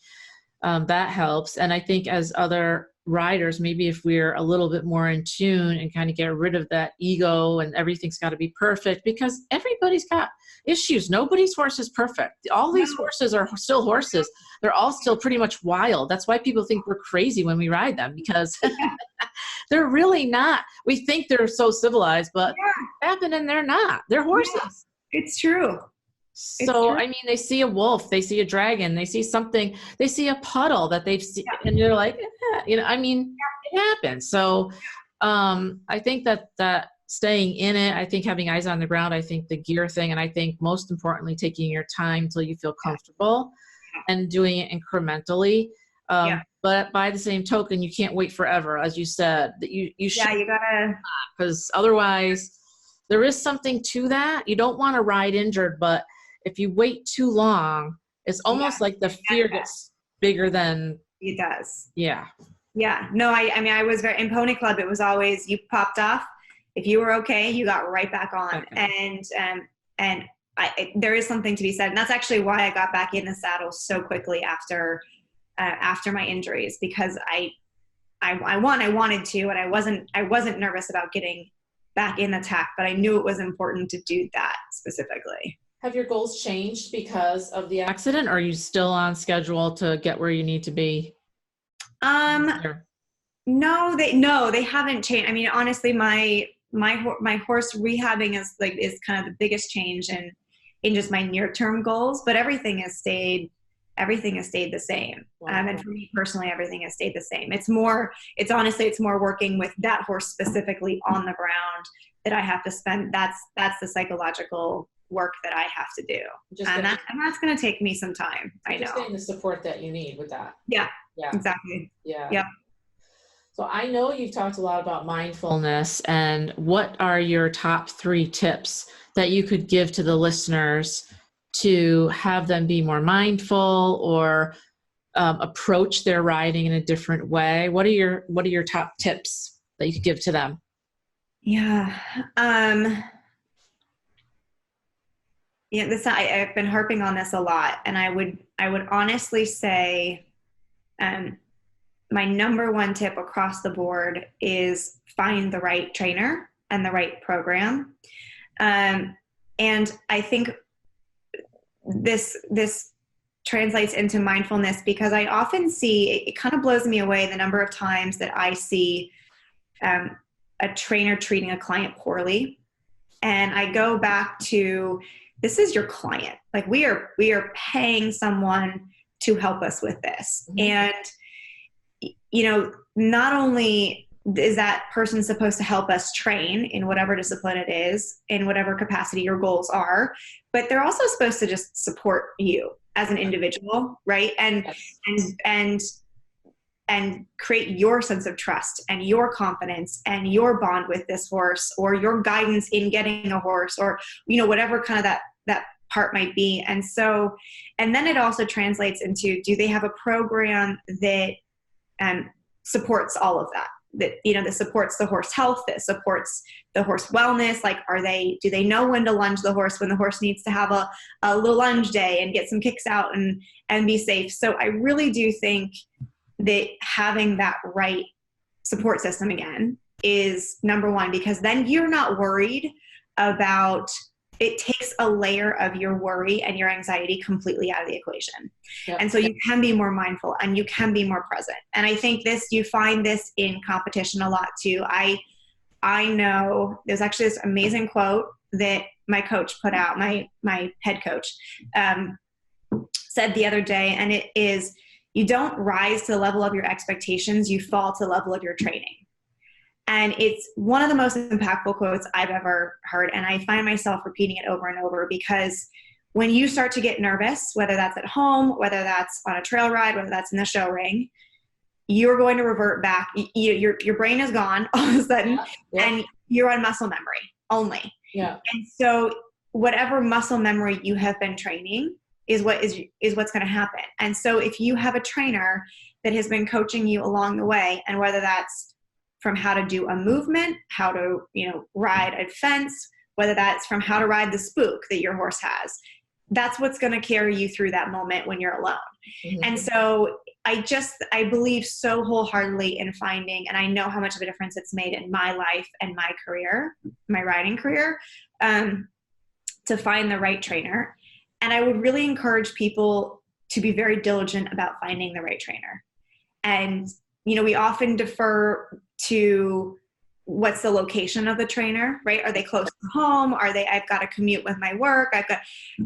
that helps. And I think as other riders, maybe if we're a little bit more in tune and kind of get rid of that ego and everything's got to be perfect, because everybody's got issues. Nobody's horse is perfect. All these horses are still horses. They're all still pretty much wild. That's why people think we're crazy when we ride them, because they're really not. We think they're so civilized, but happening, they're not. They're horses. Yeah, it's true. So, I mean, they see a wolf, they see a dragon, they see something, they see a puddle that they've seen, and you're like, it happens. So, I think that staying in it, I think having eyes on the ground, I think the gear thing, and I think most importantly, taking your time until you feel comfortable and doing it incrementally. But by the same token, you can't wait forever. As you said, that you should, you gotta, because otherwise there is something to that. You don't want to ride injured, but if you wait too long, it's almost like the fear gets bigger than it does. Yeah. Yeah. No, I was very, in Pony Club, it was always, you popped off. If you were okay, you got right back on. Okay. And there is something to be said. And that's actually why I got back in the saddle so quickly after my injuries, because I wanted to, and I wasn't nervous about getting back in the tack, but I knew it was important to do that specifically. Have your goals changed because of the accident, or are you still on schedule to get where you need to be? No, they haven't changed. I mean, honestly, my horse rehabbing is kind of the biggest change in just my near-term goals, but everything has stayed the same. Wow. And for me personally, everything has stayed the same. It's more working with that horse specifically on the ground that I have to spend. That's the psychological work that I have to do. And that's going to take me some time. I know. Just getting the support that you need with that. Yeah, exactly. Yeah. Yep. So I know you've talked a lot about mindfulness, and what are your top 3 tips that you could give to the listeners to have them be more mindful or approach their riding in a different way? What are your top tips that you could give to them? Yeah. I've been harping on this a lot, and I would honestly say, my number 1 tip across the board is find the right trainer and the right program. And I think this translates into mindfulness, because I often see, it kind of blows me away the number of times that I see a trainer treating a client poorly. And I go back to, this is your client. Like, we are paying someone to help us with this. Mm-hmm. And, not only is that person supposed to help us train in whatever discipline it is, in whatever capacity your goals are, but they're also supposed to just support you as an individual, right? And create your sense of trust and your confidence and your bond with this horse, or your guidance in getting a horse, or, whatever kind of that part might be. And then it also translates into, do they have a program that supports all of that? That supports the horse health, that supports the horse wellness. Like, do they know when to lunge the horse when the horse needs to have a little lunge day and get some kicks out and be safe? So I really do think that having that right support system again is number 1, because then you're not worried about, it takes a layer of your worry and your anxiety completely out of the equation. Yep. And so you can be more mindful and you can be more present. And I think you find this in competition a lot too. I know there's actually this amazing quote that my coach put out, my head coach, said the other day, and it is, you don't rise to the level of your expectations, you fall to the level of your training. And it's one of the most impactful quotes I've ever heard. And I find myself repeating it over and over, because when you start to get nervous, whether that's at home, whether that's on a trail ride, whether that's in the show ring, you're going to revert back. Your brain is gone all of a sudden, and you're on muscle memory only. Yeah. And so whatever muscle memory you have been training is what's going to happen. And so if you have a trainer that has been coaching you along the way, and whether that's from how to do a movement, how to, ride a fence, whether that's from how to ride the spook that your horse has, that's what's going to carry you through that moment when you're alone. Mm-hmm. And so I believe so wholeheartedly in finding, and I know how much of a difference it's made in my life and my career, my riding career, to find the right trainer. And I would really encourage people to be very diligent about finding the right trainer. And, we often defer to what's the location of the trainer, right? Are they close to home? I've got to commute with my work.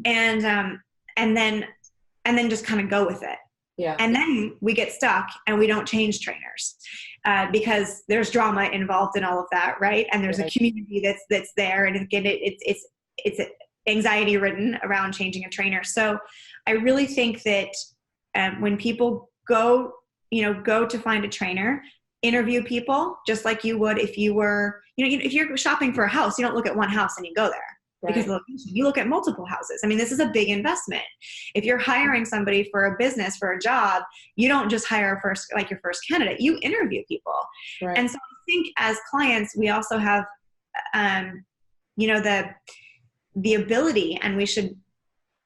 And then just kind of go with it. Yeah. And then we get stuck and we don't change trainers because there's drama involved in all of that, right? And there's a community that's there, and again, it's anxiety ridden around changing a trainer. So I really think that when people go to find a trainer, interview people just like you would if you were, if you're shopping for a house, you don't look at one house and you go there. Right. Because of the location. You look at multiple houses. I mean, this is a big investment. If you're hiring somebody for a business, for a job, you don't just hire your first candidate. You interview people. Right. And so I think as clients, we also have, the ability, and we should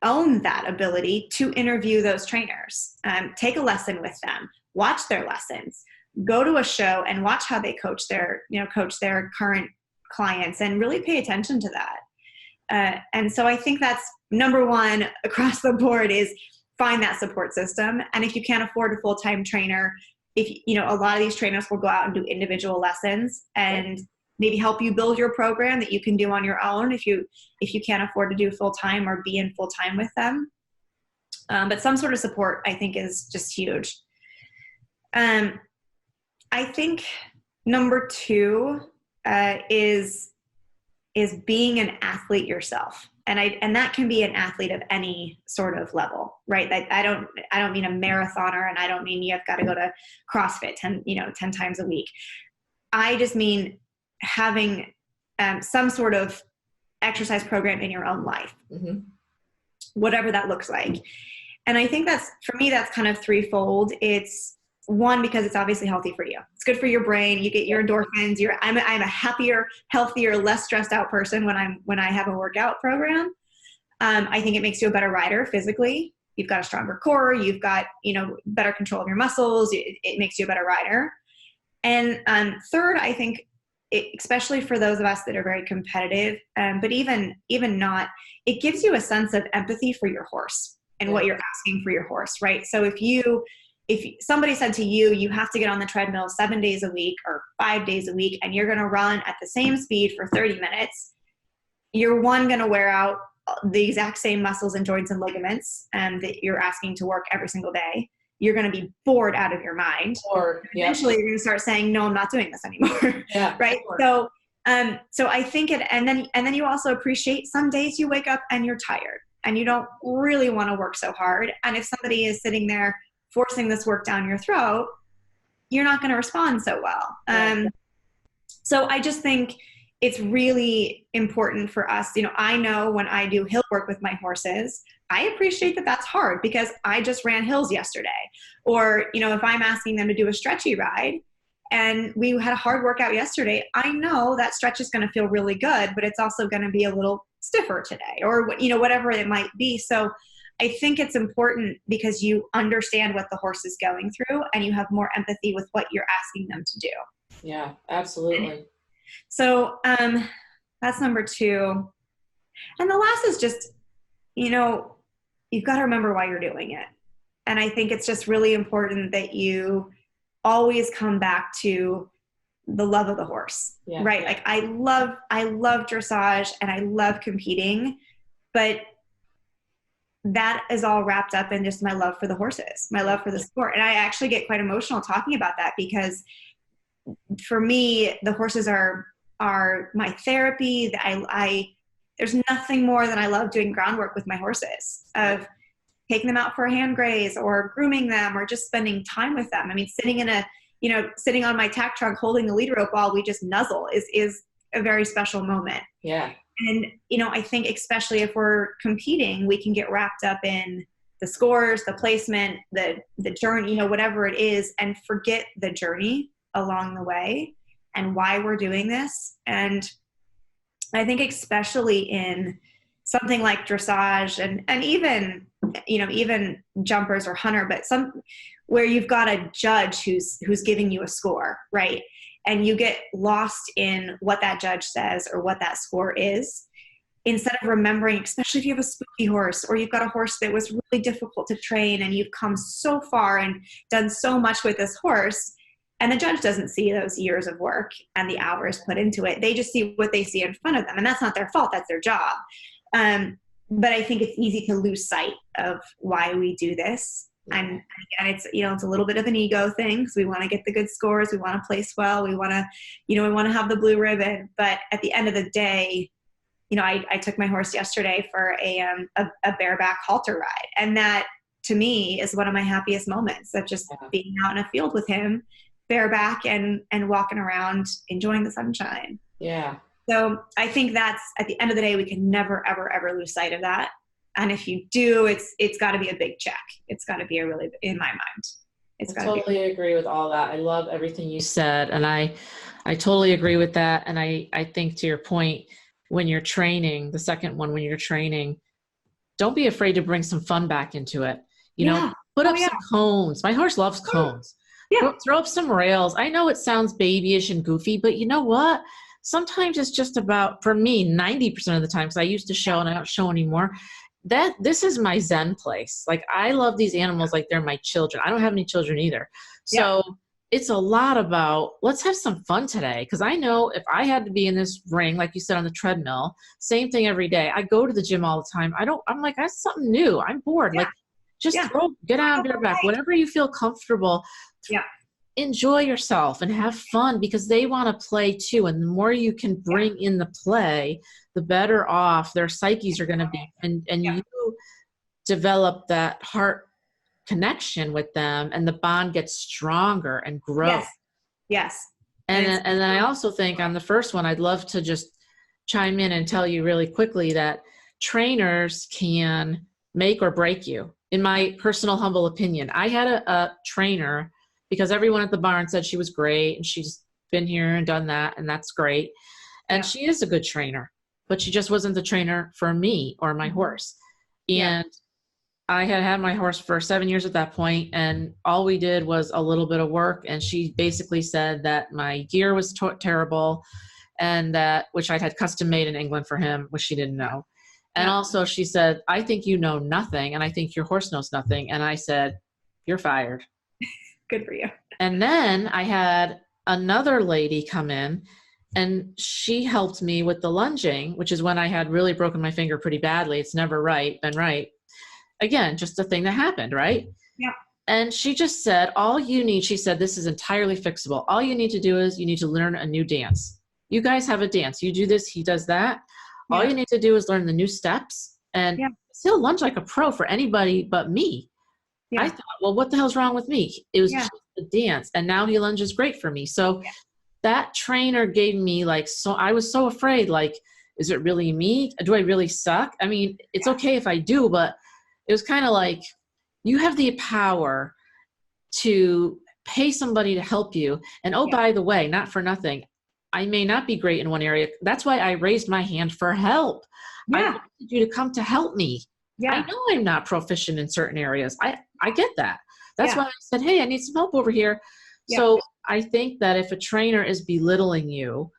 own that ability to interview those trainers. Take a lesson with them. Watch their lessons. Go to a show and watch how they coach their current clients, and really pay attention to that. And so I think that's number one across the board, is find that support system. And if you can't afford a full-time trainer, a lot of these trainers will go out and do individual lessons and maybe help you build your program that you can do on your own if you can't afford to do full-time or be in full-time with them. But some sort of support, I think, is just huge. I think number two is being an athlete yourself. And that can be an athlete of any sort of level, right? I don't mean a marathoner, and I don't mean you've got to go to CrossFit 10 times a week. I just mean having some sort of exercise program in your own life, mm-hmm. whatever that looks like. And I think for me, that's kind of threefold. It's one, because it's obviously healthy for you. It's good for your brain. You get your endorphins. I'm a happier, healthier, less stressed out person when I have a workout program. I think it makes you a better rider physically. You've got a stronger core. You've got, better control of your muscles. It makes you a better rider. And third, I think, especially for those of us that are very competitive, but even not, it gives you a sense of empathy for your horse and what you're asking for your horse, right? So if somebody said to you, you have to get on the treadmill 7 days a week or 5 days a week, and you're going to run at the same speed for 30 minutes, you're going to wear out the exact same muscles and joints and ligaments that you're asking to work every single day. You're going to be bored out of your mind. Eventually you're going to start saying, no, I'm not doing this anymore. Yeah, right. So I think and then you also appreciate some days you wake up and you're tired and you don't really want to work so hard. And if somebody is sitting there forcing this work down your throat, you're not going to respond so well. So I just think it's really important for us. I know when I do hill work with my horses, I appreciate that that's hard because I just ran hills yesterday. Or, if I'm asking them to do a stretchy ride and we had a hard workout yesterday, I know that stretch is going to feel really good, but it's also going to be a little stiffer today, or, whatever it might be. So I think it's important because you understand what the horse is going through and you have more empathy with what you're asking them to do. Yeah, absolutely. So that's number two. And the last is just, you've got to remember why you're doing it. And I think it's just really important that you always come back to the love of the horse, right? Yeah. Like I love dressage and I love competing, but that is all wrapped up in just my love for the horses, my love for the sport. And I actually get quite emotional talking about that, because for me, the horses are my therapy. There's nothing more than I love doing groundwork with my horses, of taking them out for a hand graze or grooming them or just spending time with them. I mean, sitting on my tack trunk, holding the lead rope while we just nuzzle is a very special moment. Yeah. And, I think especially if we're competing, we can get wrapped up in the scores, the placement, the journey, whatever it is, and forget the journey along the way and why we're doing this. And I think especially in something like dressage and even jumpers or hunter, but where you've got a judge who's giving you a score, right? And you get lost in what that judge says or what that score is, instead of remembering, especially if you have a spooky horse or you've got a horse that was really difficult to train and you've come so far and done so much with this horse, and the judge doesn't see those years of work and the hours put into it. They just see what they see in front of them, and that's not their fault. That's their job. But I think it's easy to lose sight of why we do this. And again, it's a little bit of an ego thing, because we want to get the good scores. We want to place well. We want to have the blue ribbon. But at the end of the day, I took my horse yesterday for a bareback halter ride. And that to me is one of my happiest moments, of just being out in a field with him bareback and walking around, enjoying the sunshine. Yeah. So I think that's, at the end of the day, we can never, ever, ever lose sight of that. And if you do, it's got to be a big check. It's got to be in my mind. I totally agree with all that. I love everything you said. And I totally agree with that. And I think, to your point, when you're training, the second one, when you're training, don't be afraid to bring some fun back into it. Put up some cones. My horse loves cones. Yeah. Throw up some rails. I know it sounds babyish and goofy, but you know what? Sometimes it's just about, for me, 90% of the time, because I used to show and I don't show anymore, that this is my Zen place. Like, I love these animals like they're my children. I don't have any children either. So it's a lot about, let's have some fun today. Because I know if I had to be in this ring, like you said, on the treadmill, same thing every day. I go to the gym all the time. I'm like, that's something new. I'm bored. Yeah. Like, just get out of your back, whatever you feel comfortable. Yeah. Enjoy yourself and have fun, because they want to play too. And the more you can bring in the play, the better off their psyches are going to be. And you develop that heart connection with them, and the bond gets stronger and grows. Yes. And then I also think, on the first one, I'd love to just chime in and tell you really quickly that trainers can make or break you. In my personal humble opinion, I had a trainer, because everyone at the barn said she was great and she's been here and done that, and that's great. And she is a good trainer, but she just wasn't the trainer for me or my horse. And I had my horse for 7 years at that point, and all we did was a little bit of work. And she basically said that my gear was terrible, and that, which I'd had custom made in England for him, which she didn't know. And also she said, I think you know nothing, and I think your horse knows nothing. And I said, you're fired. Good for you. And then I had another lady come in, and she helped me with the lunging, which is when I had really broken my finger pretty badly. It's never been right. Again, just a thing that happened, right? Yeah. And she just said, she said, this is entirely fixable. All you need to do is you need to learn a new dance. You guys have a dance. You do this, he does that. All you need to do is learn the new steps, and he'll lunge like a pro for anybody but me. Yeah. I thought, well, what the hell's wrong with me? It was just a dance, and now he lunges great for me. So that trainer gave me I was so afraid, is it really me? Do I really suck? I mean, it's okay if I do, but it was kind of like, you have the power to pay somebody to help you. And by the way, not for nothing, I may not be great in one area. That's why I raised my hand for help. I wanted you to come to help me. I know I'm not proficient in certain areas. I get that. That's why I said, hey, I need some help over here. So I think that if a trainer is belittling you,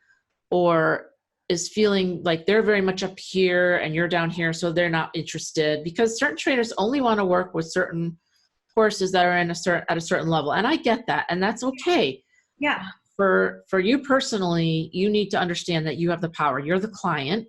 or is feeling like they're very much up here and you're down here, so they're not interested, because certain trainers only want to work with certain horses that are at a certain level. And I get that. And that's okay. Yeah. For you personally, you need to understand that you have the power. You're the client,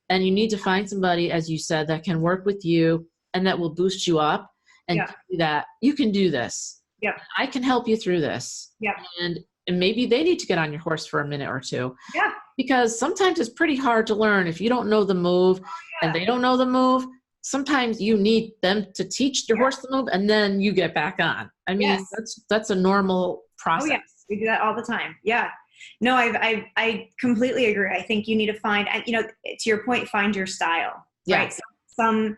and you need to find somebody, as you said, that can work with you and that will boost you up and Yeah. tell you that you can do this. Yep. I can help you through this. Yep. And maybe they need to get on your horse for a minute or two. Yeah. Because sometimes it's pretty hard to learn if you don't know the move and they don't know the move. Sometimes you need them to teach your horse the move and then you get back on. I mean, that's a normal process. Oh, yes. We do that all the time. Yeah. No, I completely agree. I think you need to find, and you know, to your point, find your style. Right. So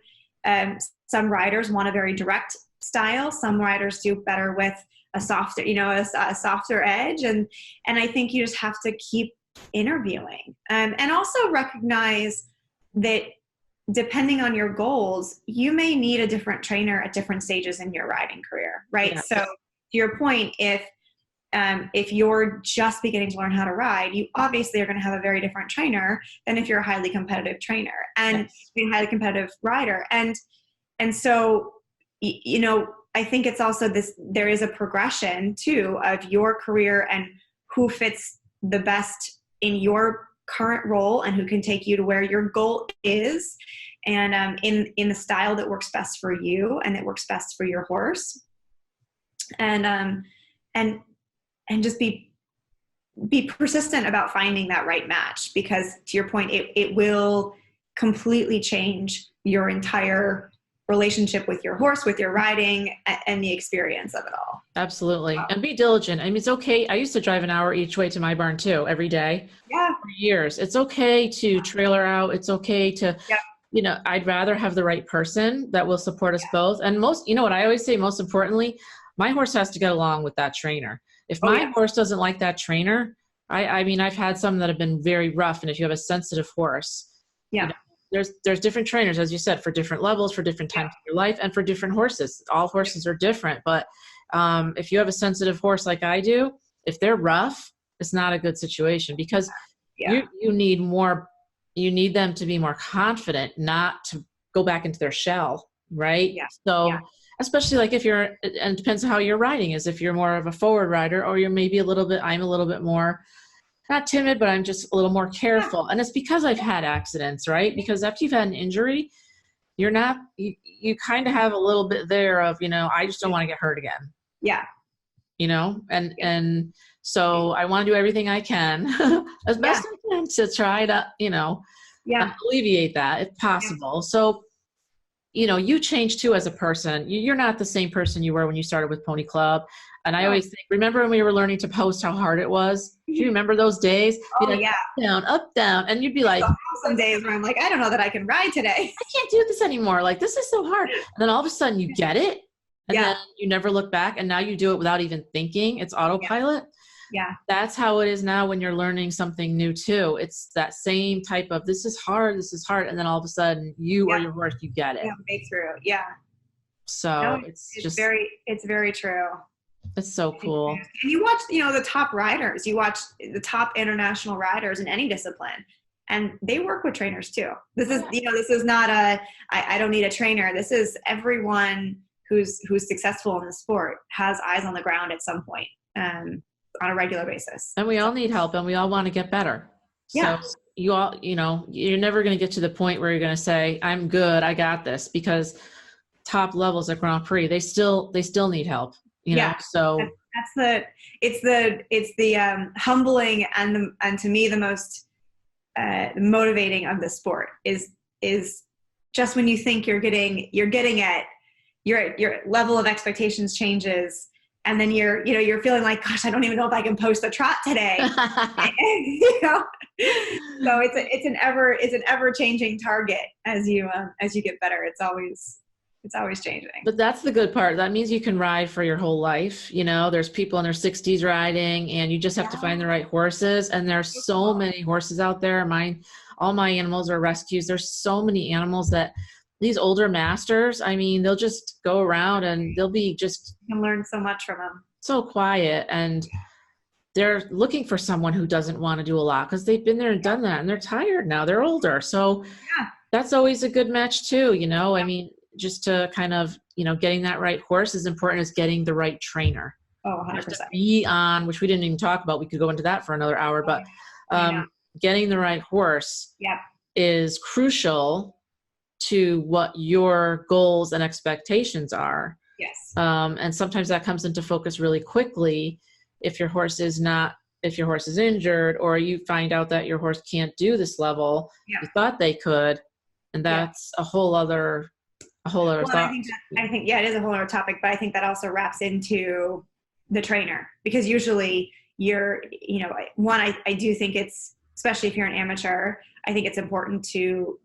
some riders want a very direct style. Some riders do better with a softer, you know, a softer edge. And I think you just have to keep interviewing, and also recognize that depending on your goals, you may need a different trainer at different stages in your riding career. Right. Yeah. So to your point, if you're just beginning to learn how to ride, you obviously are going to have a very different trainer than if you're a highly competitive trainer and a highly competitive rider. And so, you know, I think it's also there is a progression too of your career and who fits the best in your current role and who can take you to where your goal is, and in the style that works best for you and that works best for your horse. And just be persistent about finding that right match, because to your point, it will completely change your entire relationship with your horse, with your riding, and the experience of it all. Absolutely. And be diligent. I mean, it's okay. I used to drive an hour each way to my barn too, every day for years. It's okay to trailer out. It's okay to, you know, I'd rather have the right person that will support us both. And you know what I always say, most importantly, my horse has to get along with that trainer. If my horse doesn't like that trainer, I mean, I've had some that have been very rough. And if you have a sensitive horse, you know, there's different trainers, as you said, for different levels, for different times of your life, and for different horses. All horses are different. But if you have a sensitive horse like I do, if they're rough, it's not a good situation, because you need more. You need them to be more confident, not to go back into their shell, right? Yeah. So. Yeah. Especially like if and it depends on how your riding is. If you're more of a forward rider, or you're maybe I'm a little bit more, not timid, but I'm just a little more careful. And it's because I've had accidents, right? Because after you've had an injury, you kind of have a little bit there of, you know, I just don't want to get hurt again. Yeah. You know, and so I want to do everything I can as best I can to try to, you know, alleviate that if possible. So, you know, you change too as a person. You're not the same person you were when you started with Pony Club. And I always think, remember when we were learning to post, how hard it was? Do you remember those days? Up, down. And you'd be like, some days where I'm like, I don't know that I can ride today. I can't do this anymore. Like, this is so hard. And then all of a sudden you get it. And then you never look back. And now you do it without even thinking. It's autopilot. Yeah. That's how it is now when you're learning something new too. It's that same type of, this is hard. And then all of a sudden you or your horse, you get it. Breakthrough. Yeah. So it's very true. It's so cool. And you watch, you know, the top riders, you watch the top international riders in any discipline, and they work with trainers too. This is, you know, this is not I don't need a trainer. This is everyone who's successful in the sport has eyes on the ground at some point. On a regular basis. And we all need help, and we all want to get better. So you all, you know, you're never going to get to the point where you're going to say, I'm good, I got this, because top levels at Grand Prix, they still need help, you know? So it's the humbling and to me the most motivating of the sport is just when you think you're getting it, your level of expectations changes. And then you're feeling like, gosh, I don't even know if I can post a trot today. You know? So it's an ever changing target as you get better. It's always changing. But that's the good part. That means you can ride for your whole life. You know, there's people in their 60s riding, and you just have to find the right horses. And there's so many horses out there. All my animals are rescues. There's so many animals that these older masters, I mean, they'll just go around and they'll be just... You can learn so much from them. So quiet. And they're looking for someone who doesn't want to do a lot because they've been there and done that, and they're tired now. They're older. So that's always a good match too, you know? I mean, just to kind of, you know, getting that right horse is important as getting the right trainer. Oh, 100%. To be on, which we didn't even talk about. We could go into that for another hour, but getting the right horse is crucial to what your goals and expectations are. Yes. And sometimes that comes into focus really quickly if your horse is injured, or you find out that your horse can't do this level. Yeah. You thought they could, and that's a whole other Well, thought. I think, yeah, it is a whole other topic, but I think that also wraps into the trainer, because usually I do think it's, especially if you're an amateur, I think it's important to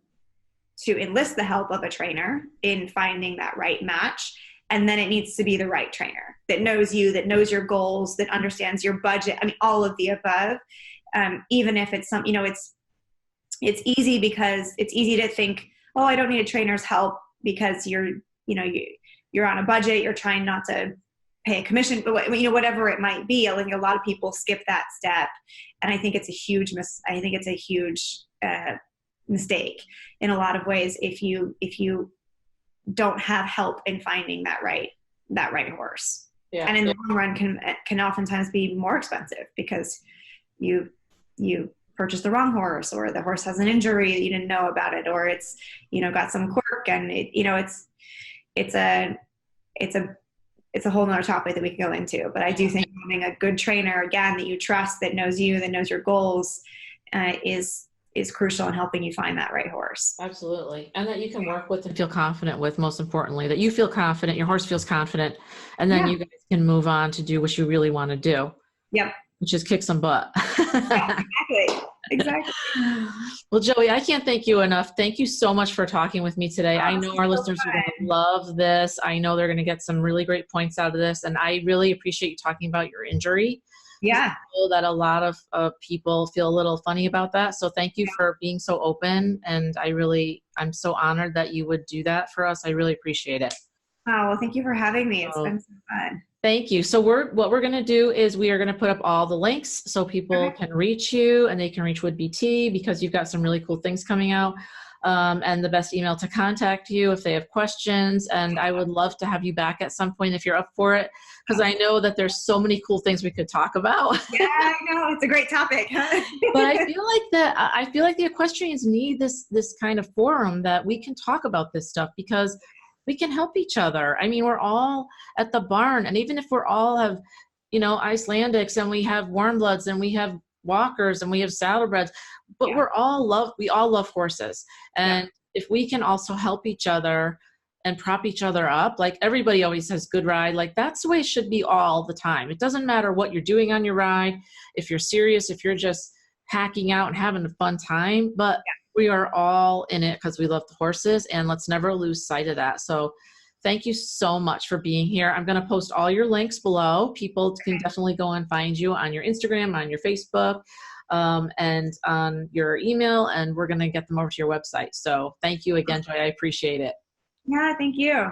enlist the help of a trainer in finding that right match. And then it needs to be the right trainer that knows you, that knows your goals, that understands your budget. I mean, all of the above. Even if it's it's easy, because it's easy to think, oh, I don't need a trainer's help because you're on a budget, you're trying not to pay a commission, but whatever it might be. I think a lot of people skip that step, and I think it's a huge mistake in a lot of ways if you don't have help in finding that right horse. Yeah. And in the long run can oftentimes be more expensive because you purchase the wrong horse, or the horse has an injury that you didn't know about it, or it's got some quirk, and it's a whole nother topic that we can go into. But I do think having a good trainer, again, that you trust, that knows you, that knows your goals, is crucial in helping you find that right horse. Absolutely. And that you can work with and feel confident with, most importantly, that you feel confident, your horse feels confident, and then you guys can move on to do what you really want to do. Yep. Which is kick some butt. Yeah, exactly. Well, Joey, I can't thank you enough. Thank you so much for talking with me today. I know our listeners are going to love this. I know they're going to get some really great points out of this. And I really appreciate you talking about your injury. Yeah. I know that a lot of people feel a little funny about that. So thank you for being so open. And I'm so honored that you would do that for us. I really appreciate it. Oh, well, thank you for having me. It's been so fun. Thank you. So what we're going to do is we are going to put up all the links so people can reach you, and they can reach Wood BT, because you've got some really cool things coming out, and the best email to contact you if they have questions. And I would love to have you back at some point if you're up for it, because I know that there's so many cool things we could talk about. Yeah, I know. It's a great topic. But I feel like the equestrians need this kind of forum that we can talk about this stuff, because we can help each other. I mean, we're all at the barn, and even if we're all have, Icelandics, and we have warm bloods, and we have walkers, and we have saddlebreds, but we all love horses. And if we can also help each other and prop each other up, like everybody always says, good ride. Like that's the way it should be all the time. It doesn't matter what you're doing on your ride, if you're serious, if you're just hacking out and having a fun time, but we are all in it because we love the horses, and let's never lose sight of that. So thank you so much for being here. I'm going to post all your links below. People can definitely go and find you on your Instagram, on your Facebook, and on your email, and we're going to get them over to your website. So thank you again, Joy. I appreciate it. Yeah, thank you.